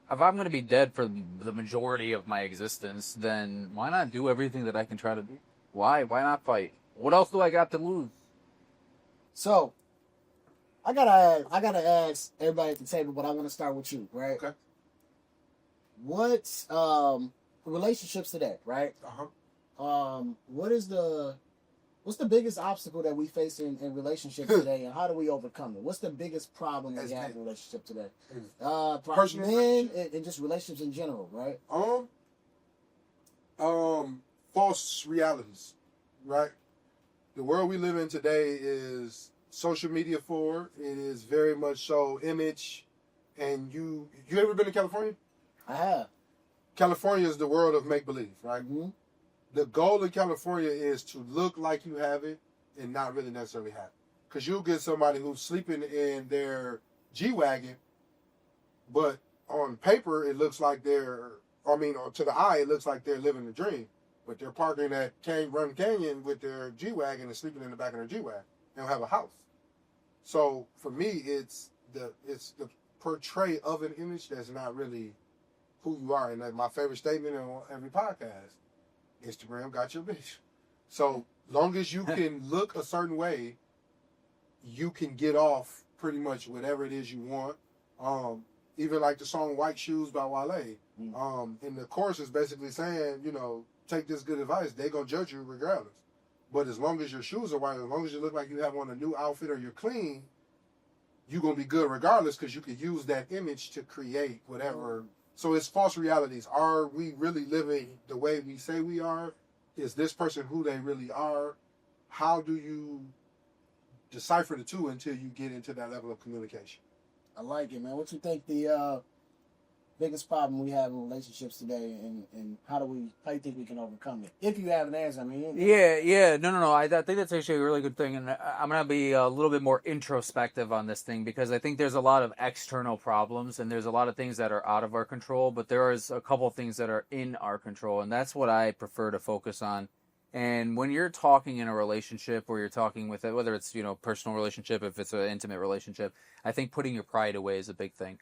If I'm going to be dead for the majority of my existence, then why not do everything that I can try to do? Why? Why not fight? What else do I got to lose? So, I gotta ask everybody at the table, but I want to start with you, right? Okay. What's relationships today, right? What's the biggest obstacle that we face in relationships today, and how do we overcome it? What's the biggest problem we have in a relationship today? Personal men and just relationships in general, right? False realities, right? The world we live in today is social media forward. It is very much so image. And you ever been to California? I have. California is the world of make-believe, right? Mm-hmm. The goal in California is to look like you have it and not really necessarily have it. Because you'll get somebody who's sleeping in their G-Wagon, but on paper, it looks like to the eye, it looks like they're living the dream. But they're parking at Run Canyon with their G-Wagon and sleeping in the back of their G-Wagon. They don't have a house. So for me, it's the portray of an image that's not really who you are. And that's my favorite statement on every podcast. Instagram got your bitch. So long as you can look a certain way, you can get off pretty much whatever it is you want. Even like the song White Shoes by Wale. And the chorus is basically saying, take this good advice. They gonna judge you regardless. But as long as your shoes are white, as long as you look like you have on a new outfit or you're clean, you're gonna be good regardless, because you could use that image to create whatever. So it's false realities. Are we really living the way we say we are? Is this person who they really are? How do you decipher the two until you get into that level of communication? I like it, man. What you think the biggest problem we have in relationships today, and how do you think we can overcome it? If you have an answer, Yeah. No. I think that's actually a really good thing, and I'm gonna be a little bit more introspective on this thing, because I think there's a lot of external problems, and there's a lot of things that are out of our control, but there is a couple of things that are in our control, and that's what I prefer to focus on. And when you're talking in a relationship, or you're talking with it, whether it's personal relationship, if it's an intimate relationship, I think putting your pride away is a big thing.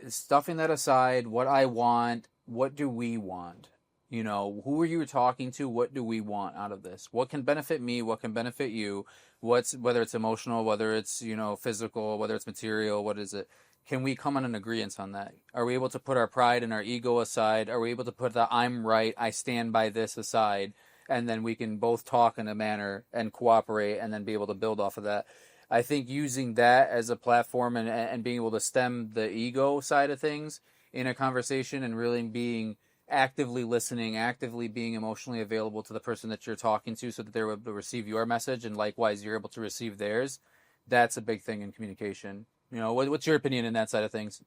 Stuffing that aside, what I want, what do we want? Who are you talking to? What do we want out of this? What can benefit me? What can benefit you? Whether it's emotional, whether it's, physical, whether it's material, what is it? Can we come on an agreement on that? Are we able to put our pride and our ego aside? Are we able to put the I'm right, I stand by this aside? And then we can both talk in a manner and cooperate, and then be able to build off of that. I think using that as a platform and being able to stem the ego side of things in a conversation, and really being actively listening, actively being emotionally available to the person that you're talking to, so that they're able to receive your message, and likewise you're able to receive theirs. That's a big thing in communication. What's your opinion in that side of things?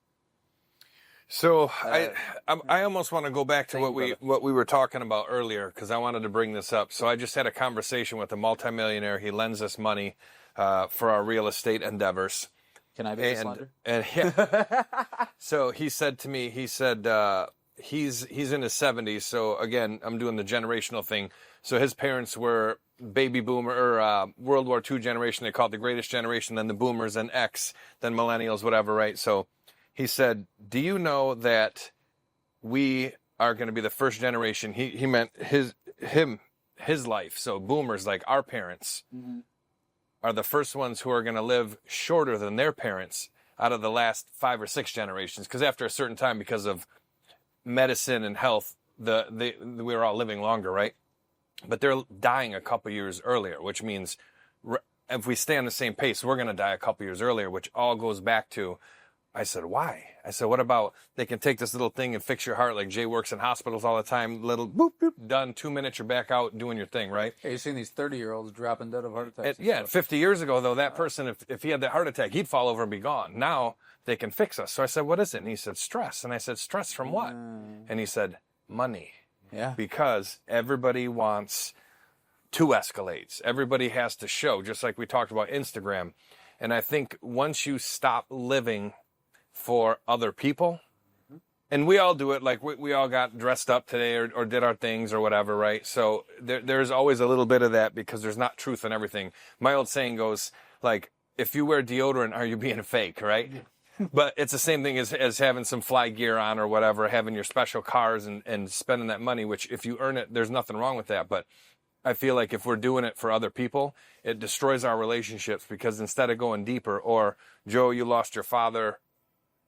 So I almost want to go back to what we were talking about earlier, because I wanted to bring this up. So I just had a conversation with a multimillionaire. He lends us money for our real estate endeavors. Can I be a slender? And yeah. So he said to me, he's in his 70s. So again, I'm doing the generational thing. So his parents were baby boomer, or World War II generation. They call it the greatest generation, then the boomers, then X, then millennials, whatever, right? So he said, do you know that we are going to be the first generation? He meant his life. So boomers, like our parents, are the first ones who are going to live shorter than their parents out of the last 5 or 6 generations. Because after a certain time, because of medicine and health, we were all living longer, right? But they're dying a couple years earlier, which means if we stay on the same pace, we're going to die a couple years earlier, which all goes back to, I said, why? I said, what about they can take this little thing and fix your heart, like Jay works in hospitals all the time, little boop, boop, done, 2 minutes, you're back out doing your thing, right? Hey, you've seen these 30-year-olds dropping dead of heart attacks. Yeah, 50 years ago, though, that person, if he had that heart attack, he'd fall over and be gone. Now they can fix us. So I said, what is it? And he said, stress. And I said, stress from what? And he said, money. Yeah. Because everybody wants 2 escalates. Everybody has to show, just like we talked about Instagram. And I think once you stop living for other people, and we all do it, like we all got dressed up today or did our things or whatever, right? So there's always a little bit of that, because there's not truth in everything. My old saying goes, like, if you wear deodorant, are you being fake, right? But it's the same thing as having some fly gear on or whatever, having your special cars and spending that money, which if you earn it, there's nothing wrong with that. But I feel like if we're doing it for other people, it destroys our relationships, because instead of going deeper, or Joe, you lost your father.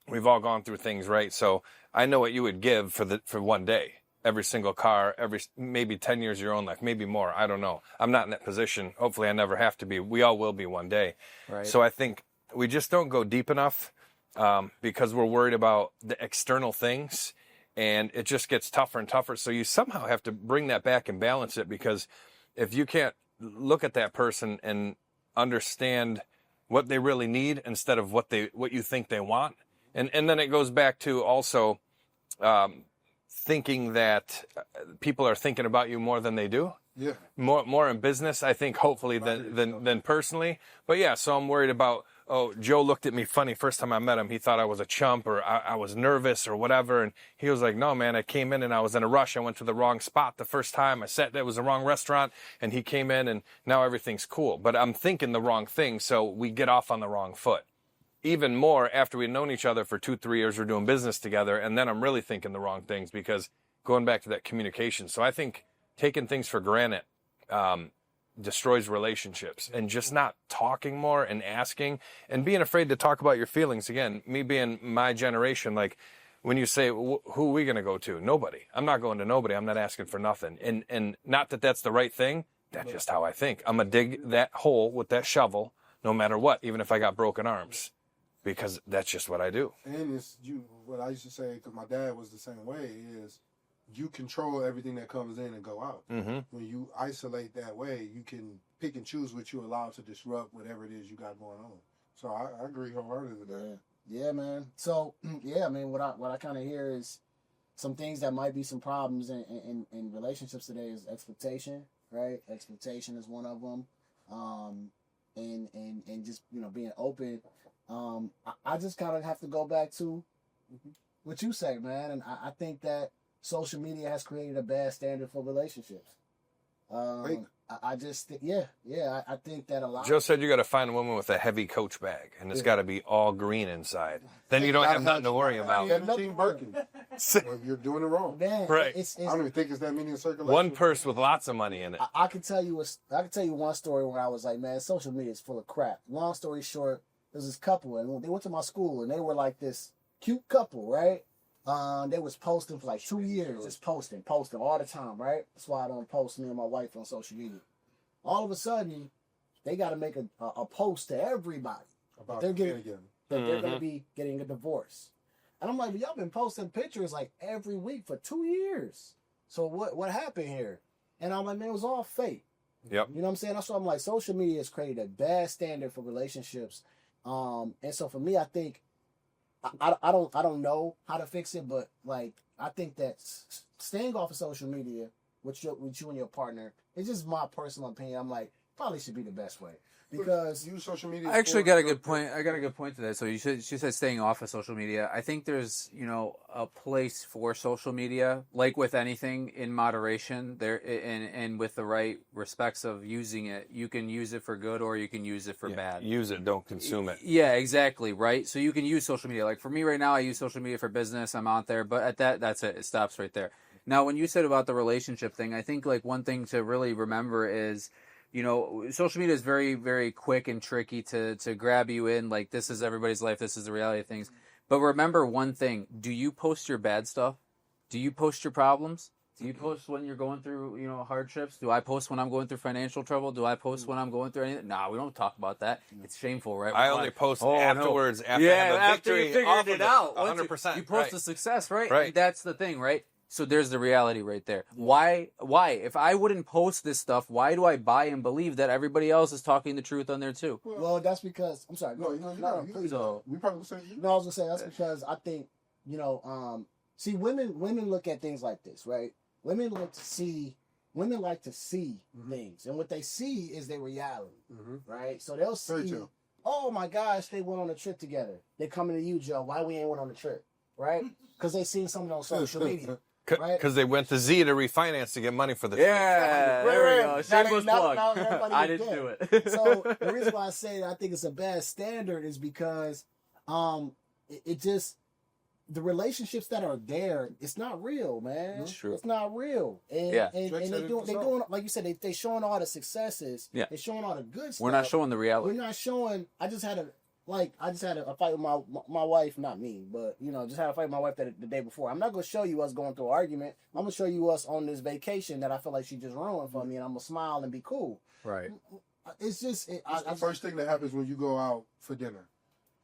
We've all gone through things, right? So I know what you would give for one day. Every single car, maybe 10 years of your own life, maybe more. I don't know. I'm not in that position. Hopefully I never have to be. We all will be one day. Right. So I think we just don't go deep enough because we're worried about the external things, and it just gets tougher and tougher. So you somehow have to bring that back and balance it, because if you can't look at that person and understand what they really need instead of what you think they want. And then it goes back to also thinking that people are thinking about you more than they do. Yeah. More in business, I think, hopefully, than personally. But yeah, so I'm worried about, Joe looked at me funny first time I met him. He thought I was a chump, or I was nervous or whatever. And he was like, no, man, I came in and I was in a rush. I went to the wrong spot the first time. It was the wrong restaurant, and he came in and now everything's cool. But I'm thinking the wrong thing, so we get off on the wrong foot. Even more after we'd known each other for 2-3 years, we're doing business together, and then I'm really thinking the wrong things, because going back to that communication. So I think taking things for granted destroys relationships, and just not talking more and asking and being afraid to talk about your feelings. Again, me being my generation, like when you say, who are we going to go to? Nobody. I'm not going to nobody. I'm not asking for nothing. And not that that's the right thing. That's just how I think. I'm going to dig that hole with that shovel no matter what, even if I got broken arms, because that's just what I do. And what I used to say, because my dad was the same way, is you control everything that comes in and go out. Mm-hmm. When you isolate that way, you can pick and choose what you allow to disrupt whatever it is you got going on. So I agree wholeheartedly with that. Yeah, man. So yeah, I mean, what I kind of hear is some things that might be some problems in relationships today is expectation, right? Expectation is one of them, and just being open. I just kind of have to go back to what you say, man, and I think that social media has created a bad standard for relationships. I just think, I think that a lot. Joe said you got to find a woman with a heavy Coach bag, and it's got to be all green inside. Then you don't have nothing to worry about. 17 Birkin. Well, you're doing it wrong. Man, right. It's, I don't even think it's that many in circulation. One purse with lots of money in it. I can tell you one story where I was like, man, social media is full of crap. Long story short, there's this couple, and they went to my school, and they were like this cute couple, right? They was posting for like 2 years, just posting all the time, right? That's why I don't post me and my wife on social media. All of a sudden, they got to make a post to everybody About they're getting again. that they're going to be getting a divorce. And I'm like, well, y'all been posting pictures like every week for 2 years. So what happened here? And I'm like, man, it was all fake. Yep. You know what I'm saying? That's why I'm like, social media has created a bad standard for relationships. And so for me, I think I don't know how to fix it, but like I think that staying off of social media with you and your partner, it's just my personal opinion. I'm like, probably should be the best way, because use social media. I actually got a good point. I got a good point to that. So she said staying off of social media. I think there's a place for social media, like with anything, in moderation. There and with the right respects of using it, you can use it for good or you can use it for bad. Use it, don't consume it. Yeah, exactly. Right. So you can use social media. Like for me right now, I use social media for business. I'm out there, but that's it. It stops right there. Now, when you said about the relationship thing, I think like one thing to really remember is, social media is very, very quick and tricky to grab you in. Like, this is everybody's life. This is the reality of things. But remember one thing. Do you post your bad stuff? Do you post your problems? Do you post when you're going through, hardships? Do I post when I'm going through financial trouble? Do I post when I'm going through anything? No, we don't talk about that. It's shameful, right? I only post afterwards, after I have a after victory. you figured it out. 100%. You post the success, right? Right. And that's the thing, right? So there's the reality right there. Why? If I wouldn't post this stuff, why do I buy and believe that everybody else is talking the truth on there too? Well, that's because I'm sorry. No, Please. we probably say No, I was gonna say that's because I think see, women look at things like this, right? Women like to see things, and what they see is their reality, right? So they'll see, oh my gosh, they went on a trip together. They're coming to you, Joe. Why we ain't went on a trip, right? Because they seen something on social media. Right? Because they went to Z to refinance to get money for the Yeah, there we go. Shameless plug. I didn't do it. So the reason why I say I think it's a bad standard is because it just the relationships that are there, it's not real, man. It's true. It's not real. And Yeah. and Drake said they it doing himself. like you said, they showing all the successes. Yeah. They're showing all the good stuff. We're not showing the reality. We're not showing. I just had a fight with my wife, not me, but just had a fight with my wife the day before. I'm not gonna show you us going through an argument. I'm gonna show you us on this vacation that I feel like she just ruined for me, and I'm gonna smile and be cool. Right. It's just It's the first thing that happens when you go out for dinner.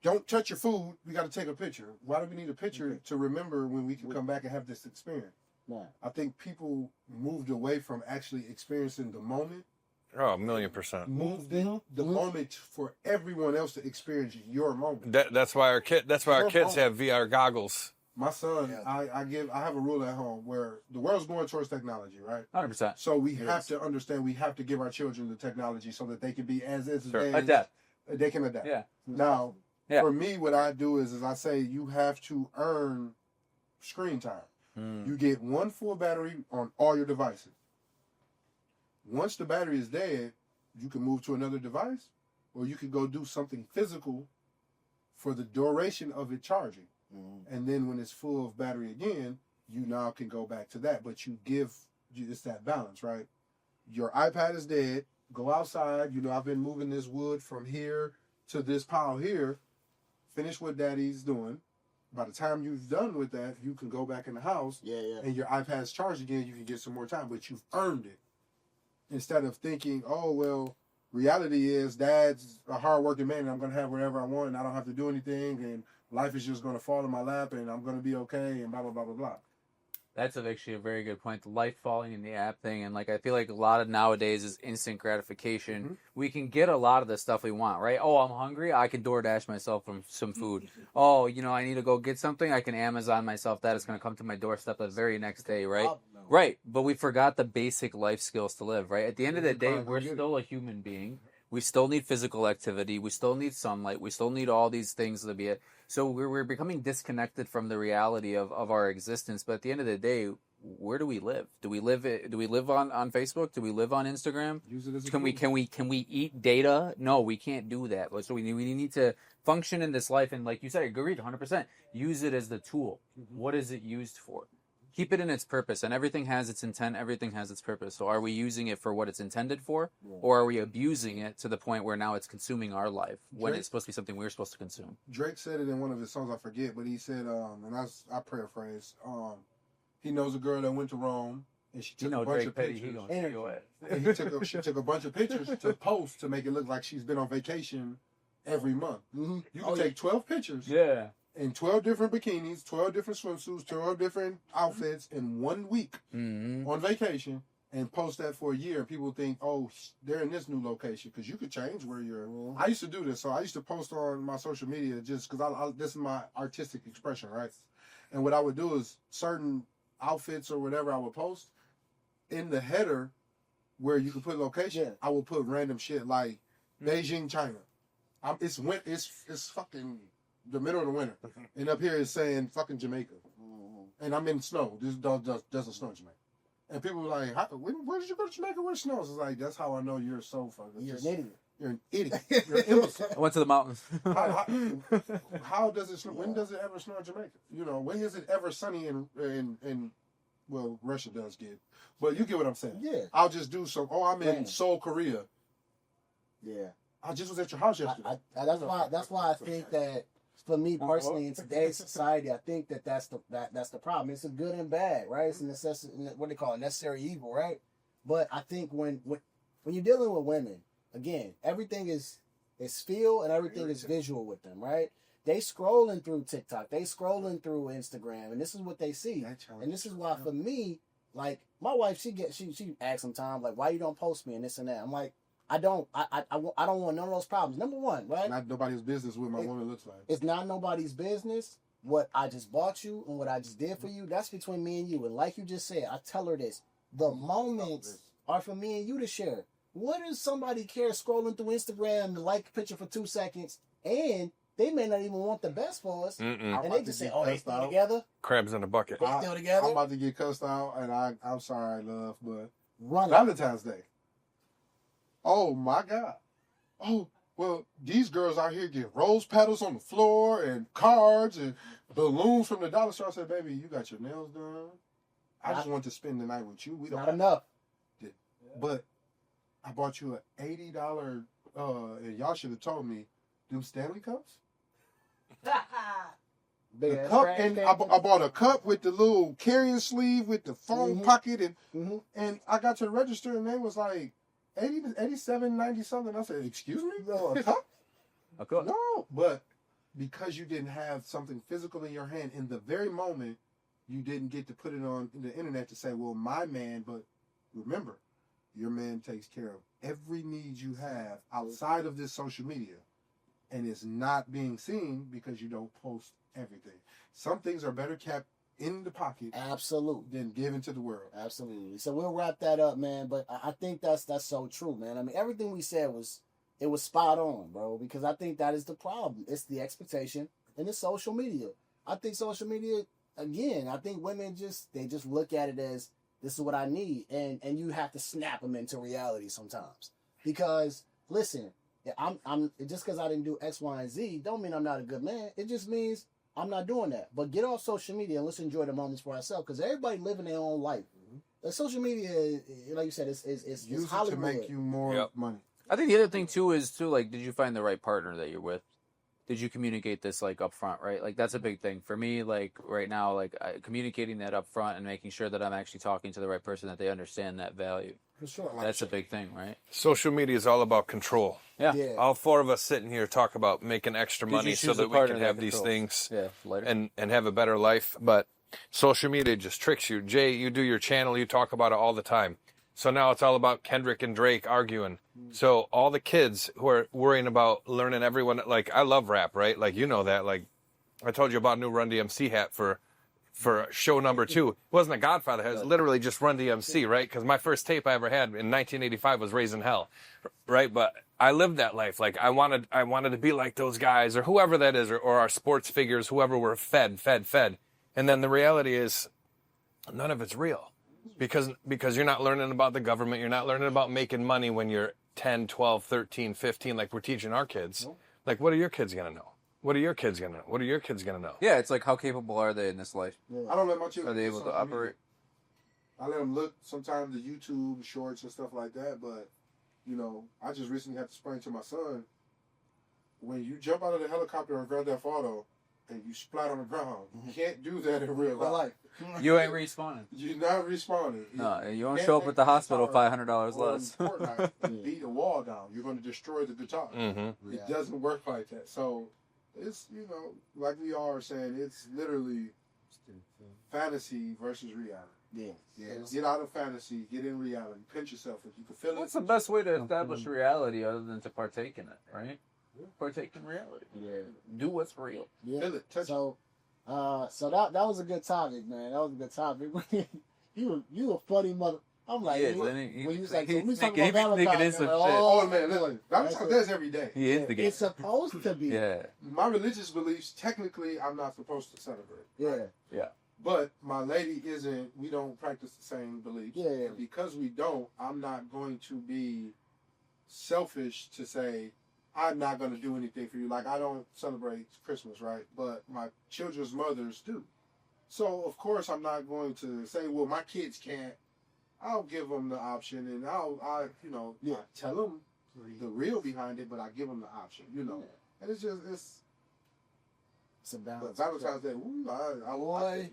Don't touch your food. We got to take a picture. Why do we need a picture to remember when we can come back and have this experience? Nah. I think people moved away from actually experiencing the moment. Oh, 1,000,000%. Moved in the moment for everyone else to experience your moment. That's why our kids have VR goggles. My son, I have a rule at home where the world's going towards technology, right? 100%. So we have to understand we have to give our children the technology so that they can be as is. Sure. Adapt. They can adapt. Yeah. Now, Yeah. for me, what I do is I say you have to earn screen time. You get one full battery on all your devices. Once the battery is dead, you can move to another device, or you can go do something physical for the duration of it charging. And then when it's full of battery again, you now can go back to that. But it's that balance, right? Your iPad is dead. Go outside. I've been moving this wood from here to this pile here. Finish what daddy's doing. By the time you've done with that, you can go back in the house. And your iPad's charged again. You can get some more time, but you've earned it. Instead of thinking, oh, well, reality is dad's a hardworking man and I'm going to have whatever I want and I don't have to do anything and life is just going to fall in my lap and I'm going to be okay and blah, blah, blah, blah, blah. That's actually a very good point. The life falling in the app thing. And I feel like a lot of nowadays is instant gratification. Mm-hmm. We can get a lot of the stuff we want, right? Oh, I'm hungry. I can DoorDash myself from some food. Oh, I need to go get something. I can Amazon myself that. It's going to come to my doorstep the very next day, right? Right. But we forgot the basic life skills to live, right? At the end of the day, we're still a human being. We still need physical activity. We still need sunlight. We still need all these things to be it. So we're becoming disconnected from the reality of our existence. But at the end of the day, where do we live? Do we live on Facebook? Do we live on Instagram? Use it as a Can we eat data? No, we can't do that. So we need to function in this life, and like you said, agreed 100%. Use it as the tool. What is it used for? Keep it in its purpose, and everything has its intent. Everything has its purpose. So are we using it for what it's intended for, or are we abusing it to the point where now it's consuming our life when it's supposed to be something we're supposed to consume? Drake said it in one of his songs, I forget, but he said, and I paraphrase, he knows a girl that went to Rome, and she took a bunch of pictures. And she took a bunch of pictures to post to make it look like she's been on vacation every month. You can take 12 pictures. Yeah. In 12 different bikinis, 12 different swimsuits, 12 different outfits in 1 week on vacation and post that for a year. And people think, oh, they're in this new location because you could change where you're. I used to do this. So I used to post on my social media just because this is my artistic expression, right? And what I would do is certain outfits or whatever I would post in the header where you can put location, I would put random shit like Beijing, China. It's fucking the middle of the winter, and up here it's saying fucking Jamaica, and I'm in snow. This doesn't snow in Jamaica, and people were like, "Where did you go to Jamaica where it snows?" It's like that's how I know you're so fucking. You're an idiot. You're an idiot. You're an imbecile. I went to the mountains. How does it snow? When does it ever snow in Jamaica? When is it ever sunny in well, Russia does get, but you get what I'm saying. Yeah. I'll just do some. Oh, I'm in Seoul, Korea. Yeah. I just was at your house yesterday. That's why I think that for me personally in today's society, I think that's the problem. It's a good and bad, right? It's a necessity. What they call it, necessary evil, right? But I think when you're dealing with women, again, everything is feel and everything is visual with them, right? They scrolling through TikTok, they scrolling through Instagram, and this is what they see. And this is why for me, like my wife, she asks sometimes like, why you don't post me and this and that. I'm like, I don't want none of those problems. Number one, right? Not nobody's business what my woman looks like. It's not nobody's business. What I just bought you and what I just did for you, that's between me and you. And like you just said, I tell her this. The moments are for me and you to share. What does somebody care scrolling through Instagram to like a picture for 2 seconds and they may not even want the best for us. And they just say, oh, they still together? Crabs in a bucket. They still together? I'm about to get cussed out, and I'm sorry, love, but Run it. Valentine's Day. Oh, my God. Oh, Well, these girls out here get rose petals on the floor and cards and balloons from the dollar store. I said, baby, you got your nails done. I just want to spend the night with you. We don't Not enough. But I bought you an $80, and y'all should have told me, them Stanley cups? Big The ass cup, trash and can. I bought a cup with the little carrying sleeve with the foam pocket, and I got to the register, and they was like, 87, 90 something. I said, excuse me? No, a cup? A cup. No, but because you didn't have something physical in your hand in the very moment, you didn't get to put it on the internet to say, well, my man, but remember, your man takes care of every need you have outside of this social media, and it's not being seen because you don't post everything. Some things are better kept in the pocket Absolutely. than given to the world. Absolutely. So we'll wrap that up, man. But I think that's so true, man. I mean, everything we said was spot on, bro. Because I think that is the problem. It's the expectation and the social media. I think social media, again, I think women just look at it as this is what I need, and you have to snap them into reality sometimes. Because listen, I'm just because I didn't do X, Y, and Z don't mean I'm not a good man. It just means I'm not doing that. But get off social media and let's enjoy the moments for ourselves, because everybody living their own life. The social media, like you said, is Use it to Hollywood. make you more money. I think the other thing too is like, did you find the right partner that you're with? Did you communicate this like up front, right? Like that's a big thing for me. Like right now, like communicating that up front and making sure that I'm actually talking to the right person, that they understand that value. For sure. That's a big thing, right? Social media is all about control. Yeah. Yeah. All four of us sitting here talk about making extra Did you money so choose a that we partner can that have these controls? things Yeah, later. and have a better life. But social media just tricks you. Jay, you do your channel, you talk about it all the time. So now it's all about Kendrick and Drake arguing. So all the kids who are worrying about learning everyone, like I love rap, right? Like you know that. Like I told you about a new Run DMC hat for show number 2. It wasn't a Godfather hat, it was literally just Run DMC, right? Because my first tape I ever had in 1985 was Raising Hell, right? But I lived that life. Like I wanted to be like those guys or whoever that is, or our sports figures, whoever were fed. And then the reality is none of it's real. Because you're not learning about the government, you're not learning about making money when you're 10, 12, 13, 15, like we're teaching our kids. Like, what are your kids going to know? What are your kids going to know? What are your kids going to know? Yeah, it's like, how capable are they in this life? I don't let my children. Are they able to social media. operate? I let them look sometimes the YouTube shorts and stuff like that, but you know, I just recently had to explain to my son, when you jump out of the helicopter on Grand Theft Auto and you splat on the ground, you can't do that in real life. You ain't respawning. You're not responding. No, you won't can't show up take at the hospital guitar $500 less. on Fortnite and beat a wall down. You're going to destroy the guitar. Mm-hmm. It doesn't work like that. So it's, you know, like we all are saying, it's literally fantasy versus reality. Yeah. Get out of fantasy, get in reality. Pinch yourself if you can feel it. What's the best way to establish reality other than to partake in it, right? Partake in reality. Yeah. Do what's real. Yeah. Feel it, touch So that was a good topic, man. That was a good topic. you a funny mother. I'm like, He when is. you was like, so He we sneaking- talking about he sneaking in Valentine's. some I'm like, shit. Oh man, listen, Valentine's Day is every day. He is the game. It's supposed to be. Yeah. My religious beliefs, technically, I'm not supposed to celebrate. Yeah. Yeah. But my lady isn't. We don't practice the same beliefs. Yeah. And because we don't, I'm not going to be selfish to say I'm not going to do anything for you. Like I don't celebrate Christmas, right? But my children's mothers do. So of course I'm not going to say, well, my kids can't. I'll give them the option, and I tell them the real behind it, but I give them the option, you know. And it's It's a balance. but Valentine's Day, ooh, Boy.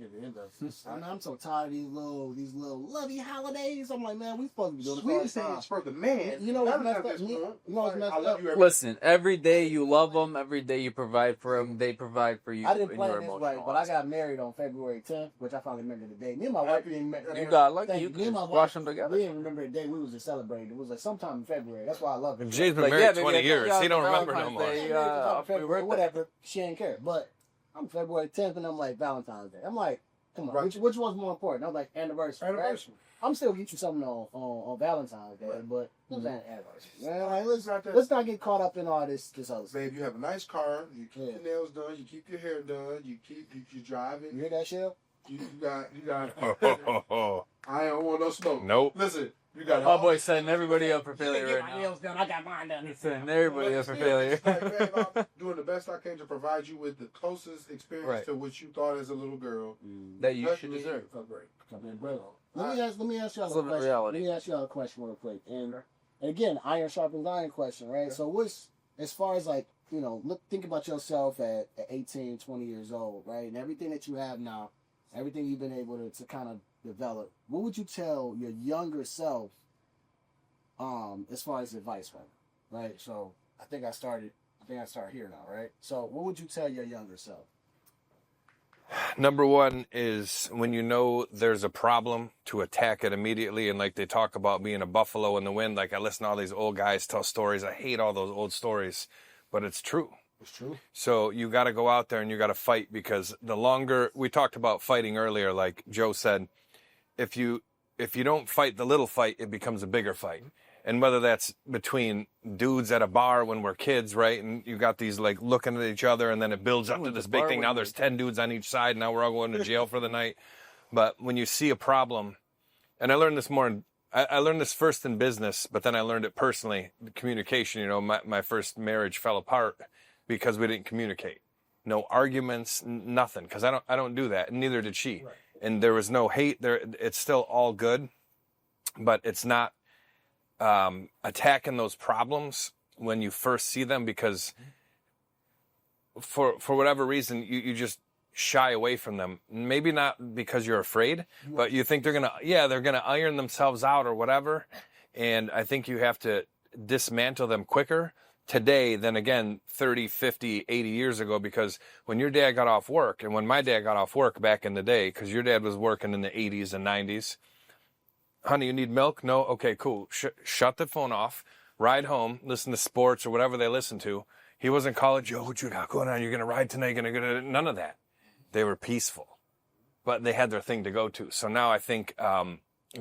I'm so tired of these little lovey holidays. I'm like, man, we supposed to be doing Sweetest this thing all the is time. for the man. You know what's messed Valentine's up? Day is You fun. know what's messed I love up? you every Listen, every day you love them, every day you provide for them, they provide for you. I didn't in plan your this emotional right, but I lives. got married on February 10th, which I finally remember the day. Me and my wife didn't remember. You got lucky. Thank You Me and my could wife, squash them together. we didn't remember the day we was to celebrate. It was like sometime in February. That's why I love it. Jay's been Like, married yeah, maybe 20 like, years. yeah, He don't remember no Valentine's more. Day. February, whatever. She didn't care. But I'm February 10th, and I'm like Valentine's Day. I'm like, come on, Right. which one's more important? I was like anniversary. Right? Anniversary. I'm still get you something on Valentine's Day, Right. but it was an anniversary. Man, like, It's not that. let's not get caught up in all this other stuff. Babe, you have a nice car. You keep Yeah. your nails done. You keep your hair done. You drive You it. hear that, Shell? You got. I don't want no smoke. Nope. Listen, you got Oh boy, setting everybody up for You failure get right my now. nails done. I got mine done. Setting everybody up for failure. It's like, man, I'm doing the best I can to provide you with the closest experience Right. to what you thought as a little girl. That you Let should me deserve. upgrade. Let me ask y'all a Living question. reality. Let me ask y'all a question real quick. And again, iron sharpens iron question, right? So what's, as far as like, you know, think about yourself at 18, 20 years old, right? And everything that you have now, everything you've been able to kind of develop. What would you tell your younger self as far as advice, right? So I think I start here now, right? So what would you tell your younger self? Number one is when you know there's a problem, to attack it immediately. And like they talk about being a buffalo in the wind, like I listen to all these old guys tell stories. I hate all those old stories, but it's true. It's true. So you got to go out there and you got to fight, because the longer, we talked about fighting earlier, like Joe said, if you don't fight the little fight, it becomes a bigger fight. And whether that's between dudes at a bar when we're kids, right? And you got these like looking at each other, and then it builds up to this big thing. Now there's 10 dudes on each side. Now we're all going to jail for the night. But when you see a problem, and I learned this more, I learned this first in business, but then I learned it personally, communication. You know, my first marriage fell apart because we didn't communicate. No arguments, nothing. Because I don't do that. And neither did she. Right. And there was no hate there. It's still all good, but it's not attacking those problems when you first see them, because for whatever reason you just shy away from them. Maybe not because you're afraid, but you think they're gonna iron themselves out or whatever. And I think you have to dismantle them quicker today than again 30, 50, 80 years ago, because when your dad got off work, and when my dad got off work back in the day, because your dad was working in the 80s and 90s, honey, you need milk? No? Okay, cool. Shut the phone off, ride home, listen to sports or whatever they listen to. He wasn't calling, Joe, what you got going on? You're going to ride tonight? You're going to go to... None of that. They were peaceful, but they had their thing to go to. So now I think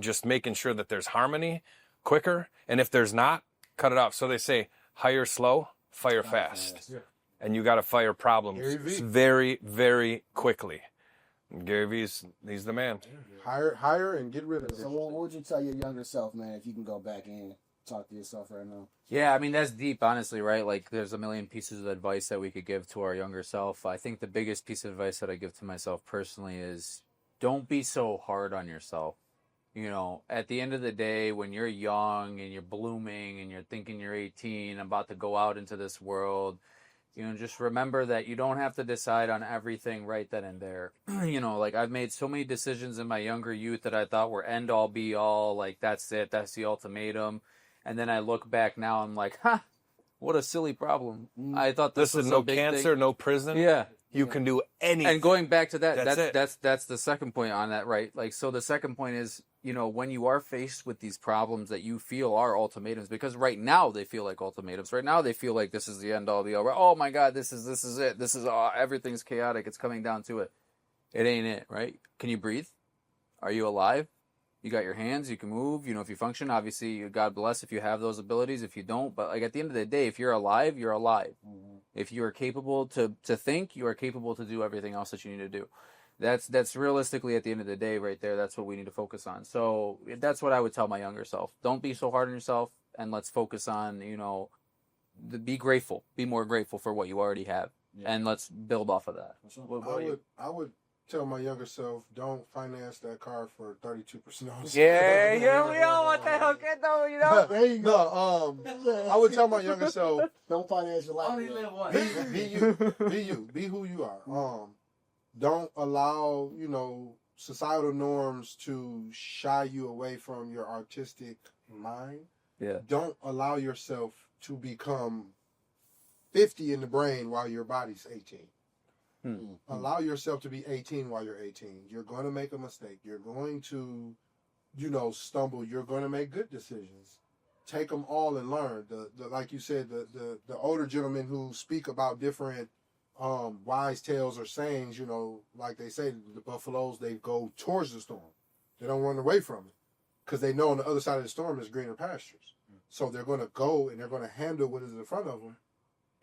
just making sure that there's harmony quicker, and if there's not, cut it off. So they say, hire slow, fire fast. Yeah. And you got to fire problems very, very quickly. Gary V's, he's the man. Hire and get rid of it. So what would you tell your younger self, man, if you can go back and talk to yourself right now? Yeah, I mean, that's deep, honestly, right? Like, there's a million pieces of advice that we could give to our younger self. I think the biggest piece of advice that I give to myself personally is don't be so hard on yourself. You know, at the end of the day, when you're young and you're blooming and you're thinking you're 18, about to go out into this world, you know, just remember that you don't have to decide on everything right then and there. You know, like I've made so many decisions in my younger youth that I thought were end all be all, like that's it, that's the ultimatum. And then I look back now, I'm like, what a silly problem. I thought this was no big cancer, thing. No prison. Yeah. You can do anything. And going back to that, that's that's the second point on that, right? Like, so the second point is, you know, when you are faced with these problems that you feel are ultimatums, because right now they feel like ultimatums. Right now they feel like this is the end all be all. Oh my God, this is it. This is everything's chaotic. It's coming down to it. It ain't it, right? Can you breathe? Are you alive? You got your hands, you can move, you know, if you function, obviously, God bless if you have those abilities. If you don't, but like at the end of the day, if you're alive, you're alive. Mm-hmm. If you are capable to think, you are capable to do everything else that you need to do. That's realistically at the end of the day right there. That's what we need to focus on. So that's what I would tell my younger self. Don't be so hard on yourself, and let's focus on, you know, be grateful, be more grateful for what you already have, and let's build off of that. I would tell my younger self, don't finance that car for 32%. Yeah, we all want that hook, though, you know. There you go. No, I would tell my younger self, don't finance your life. Only live once. Be who you are. Don't allow, you know, societal norms to shy you away from your artistic mind. Yeah. Don't allow yourself to become 50 in the brain while your body's 18. Allow yourself to be 18 while you're 18. You're going to make a mistake. You're going to, you know, stumble. You're going to make good decisions. Take them all and learn. Like you said, the older gentlemen who speak about different wise tales or sayings, you know, like they say, the buffaloes, they go towards the storm. They don't run away from it because they know on the other side of the storm is greener pastures. So they're going to go and they're going to handle what is in front of them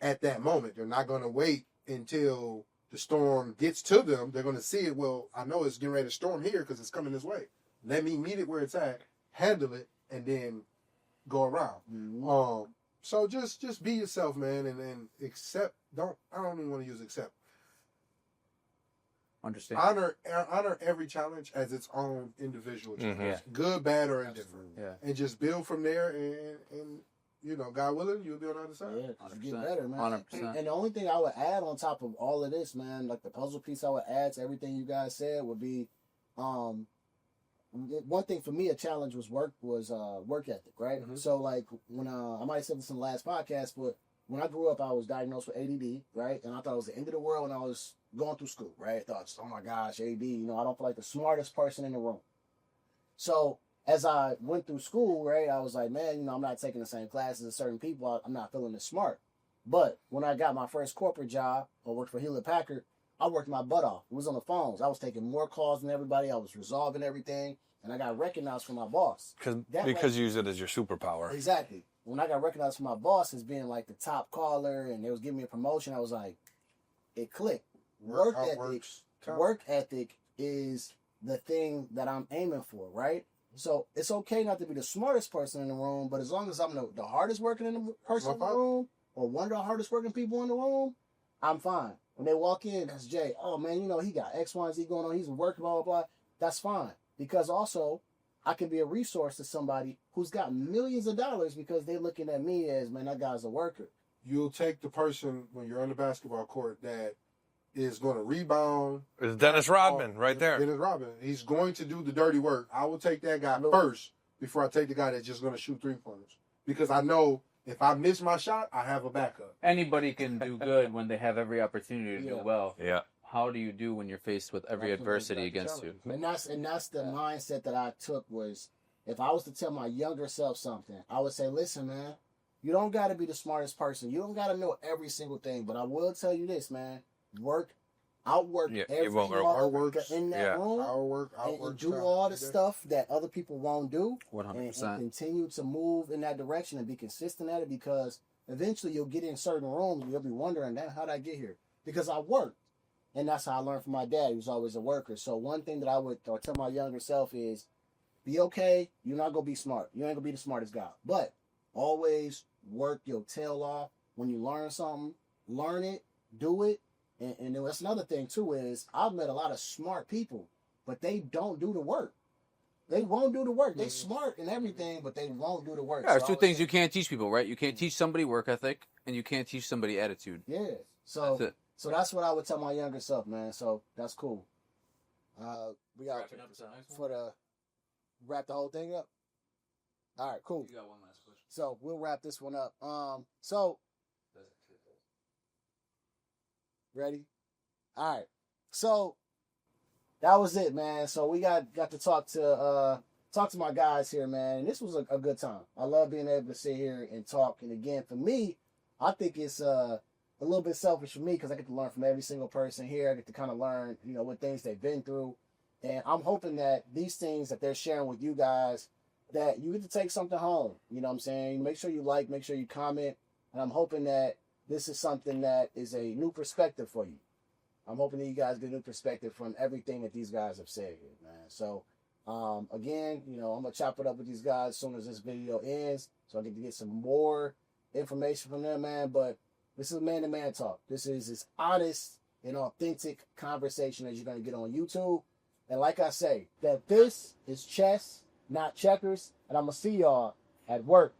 at that moment. They're not going to wait until the storm gets to them. They're going to see it. Well, I know it's getting ready to storm here because it's coming this way. Let me meet it where it's at, handle it, and then go around. So just be yourself, man, and accept. I don't even want to use accept. Understand. Honor every challenge as its own individual challenge, Yeah. good, bad, or indifferent, Yeah. and just build from there. And you know, God willing, you'll be on the other side. Yeah, 'cause you get better, man. 100%. And the only thing I would add on top of all of this, man, like the puzzle piece I would add to everything you guys said would be, one thing for me, a challenge was work ethic, right? So like when I might have said this in the last podcast, but when I grew up, I was diagnosed with ADD, right? And I thought it was the end of the world when I was going through school, right? I thought, oh my gosh, ADD, you know, I don't feel like the smartest person in the room. So as I went through school, right, I was like, man, you know, I'm not taking the same classes as certain people. I'm not feeling as smart. But when I got my first corporate job, I worked for Hewlett Packard, I worked my butt off. It was on the phones. I was taking more calls than everybody. I was resolving everything. And I got recognized from my boss. Because you use it as your superpower. Exactly. When I got recognized from my boss as being like the top caller and they was giving me a promotion, I was like, it clicked. Work ethic is the thing that I'm aiming for, right? So it's okay not to be the smartest person in the room, but as long as I'm the hardest working person in the room, or one of the hardest working people in the room, I'm fine. When they walk in, that's Jay. Oh man, you know, he got X, Y, and Z going on. He's working, blah, blah, blah. That's fine. Because also, I can be a resource to somebody who's got millions of dollars because they're looking at me as, man, that guy's a worker. You'll take the person when you're on the basketball court that is going to rebound. It's Dennis Rodman right there. Dennis Rodman. He's going to do the dirty work. I will take that guy first before I take the guy that's just going to shoot 3-pointers. Because I know if I miss my shot, I have a backup. Anybody can do good when they have every opportunity to do well. Yeah. How do you do when you're faced with every adversity against you? And that's the mindset that I took was, if I was to tell my younger self something, I would say, listen, man, you don't got to be the smartest person. You don't got to know every single thing. But I will tell you this, man, outwork every motherfucker in that room. And do all the stuff that other people won't do. 100%. And continue to move in that direction and be consistent at it, because eventually you'll get in certain rooms and you'll be wondering, how'd I get here? Because I worked. And that's how I learned from my dad. He was always a worker. So one thing that I would tell my younger self is, be okay. You're not going to be smart. You ain't going to be the smartest guy. But always work your tail off. When you learn something, learn it, do it. And that's another thing, too, is I've met a lot of smart people, but they don't do the work. They won't do the work. They smart and everything, but they won't do the work. Yeah, there's two things you can't teach people, right? You can't teach somebody work ethic, and you can't teach somebody attitude. Yeah. That's it. So that's what I would tell my younger self, man. So that's cool. We got wrap the whole thing up. All right, cool. You got one last question. So we'll wrap this one up. So ready? All right. So that was it, man. So we got to talk to my guys here, man. And this was a good time. I love being able to sit here and talk. And again, for me, I think it's a little bit selfish for me because I get to learn from every single person here. I get to kind of learn, you know, what things they've been through. And I'm hoping that these things that they're sharing with you guys, that you get to take something home. You know what I'm saying? Make sure you like, make sure you comment. And I'm hoping that this is something that is a new perspective for you. I'm hoping that you guys get a new perspective from everything that these guys have said here, man. So, again, you know, I'm going to chop it up with these guys as soon as this video ends so I get to get some more information from them, man. But this is man-to-man talk. This is as honest and authentic conversation as you're going to get on YouTube. And like I say, that this is chess, not checkers. And I'm going to see y'all at work.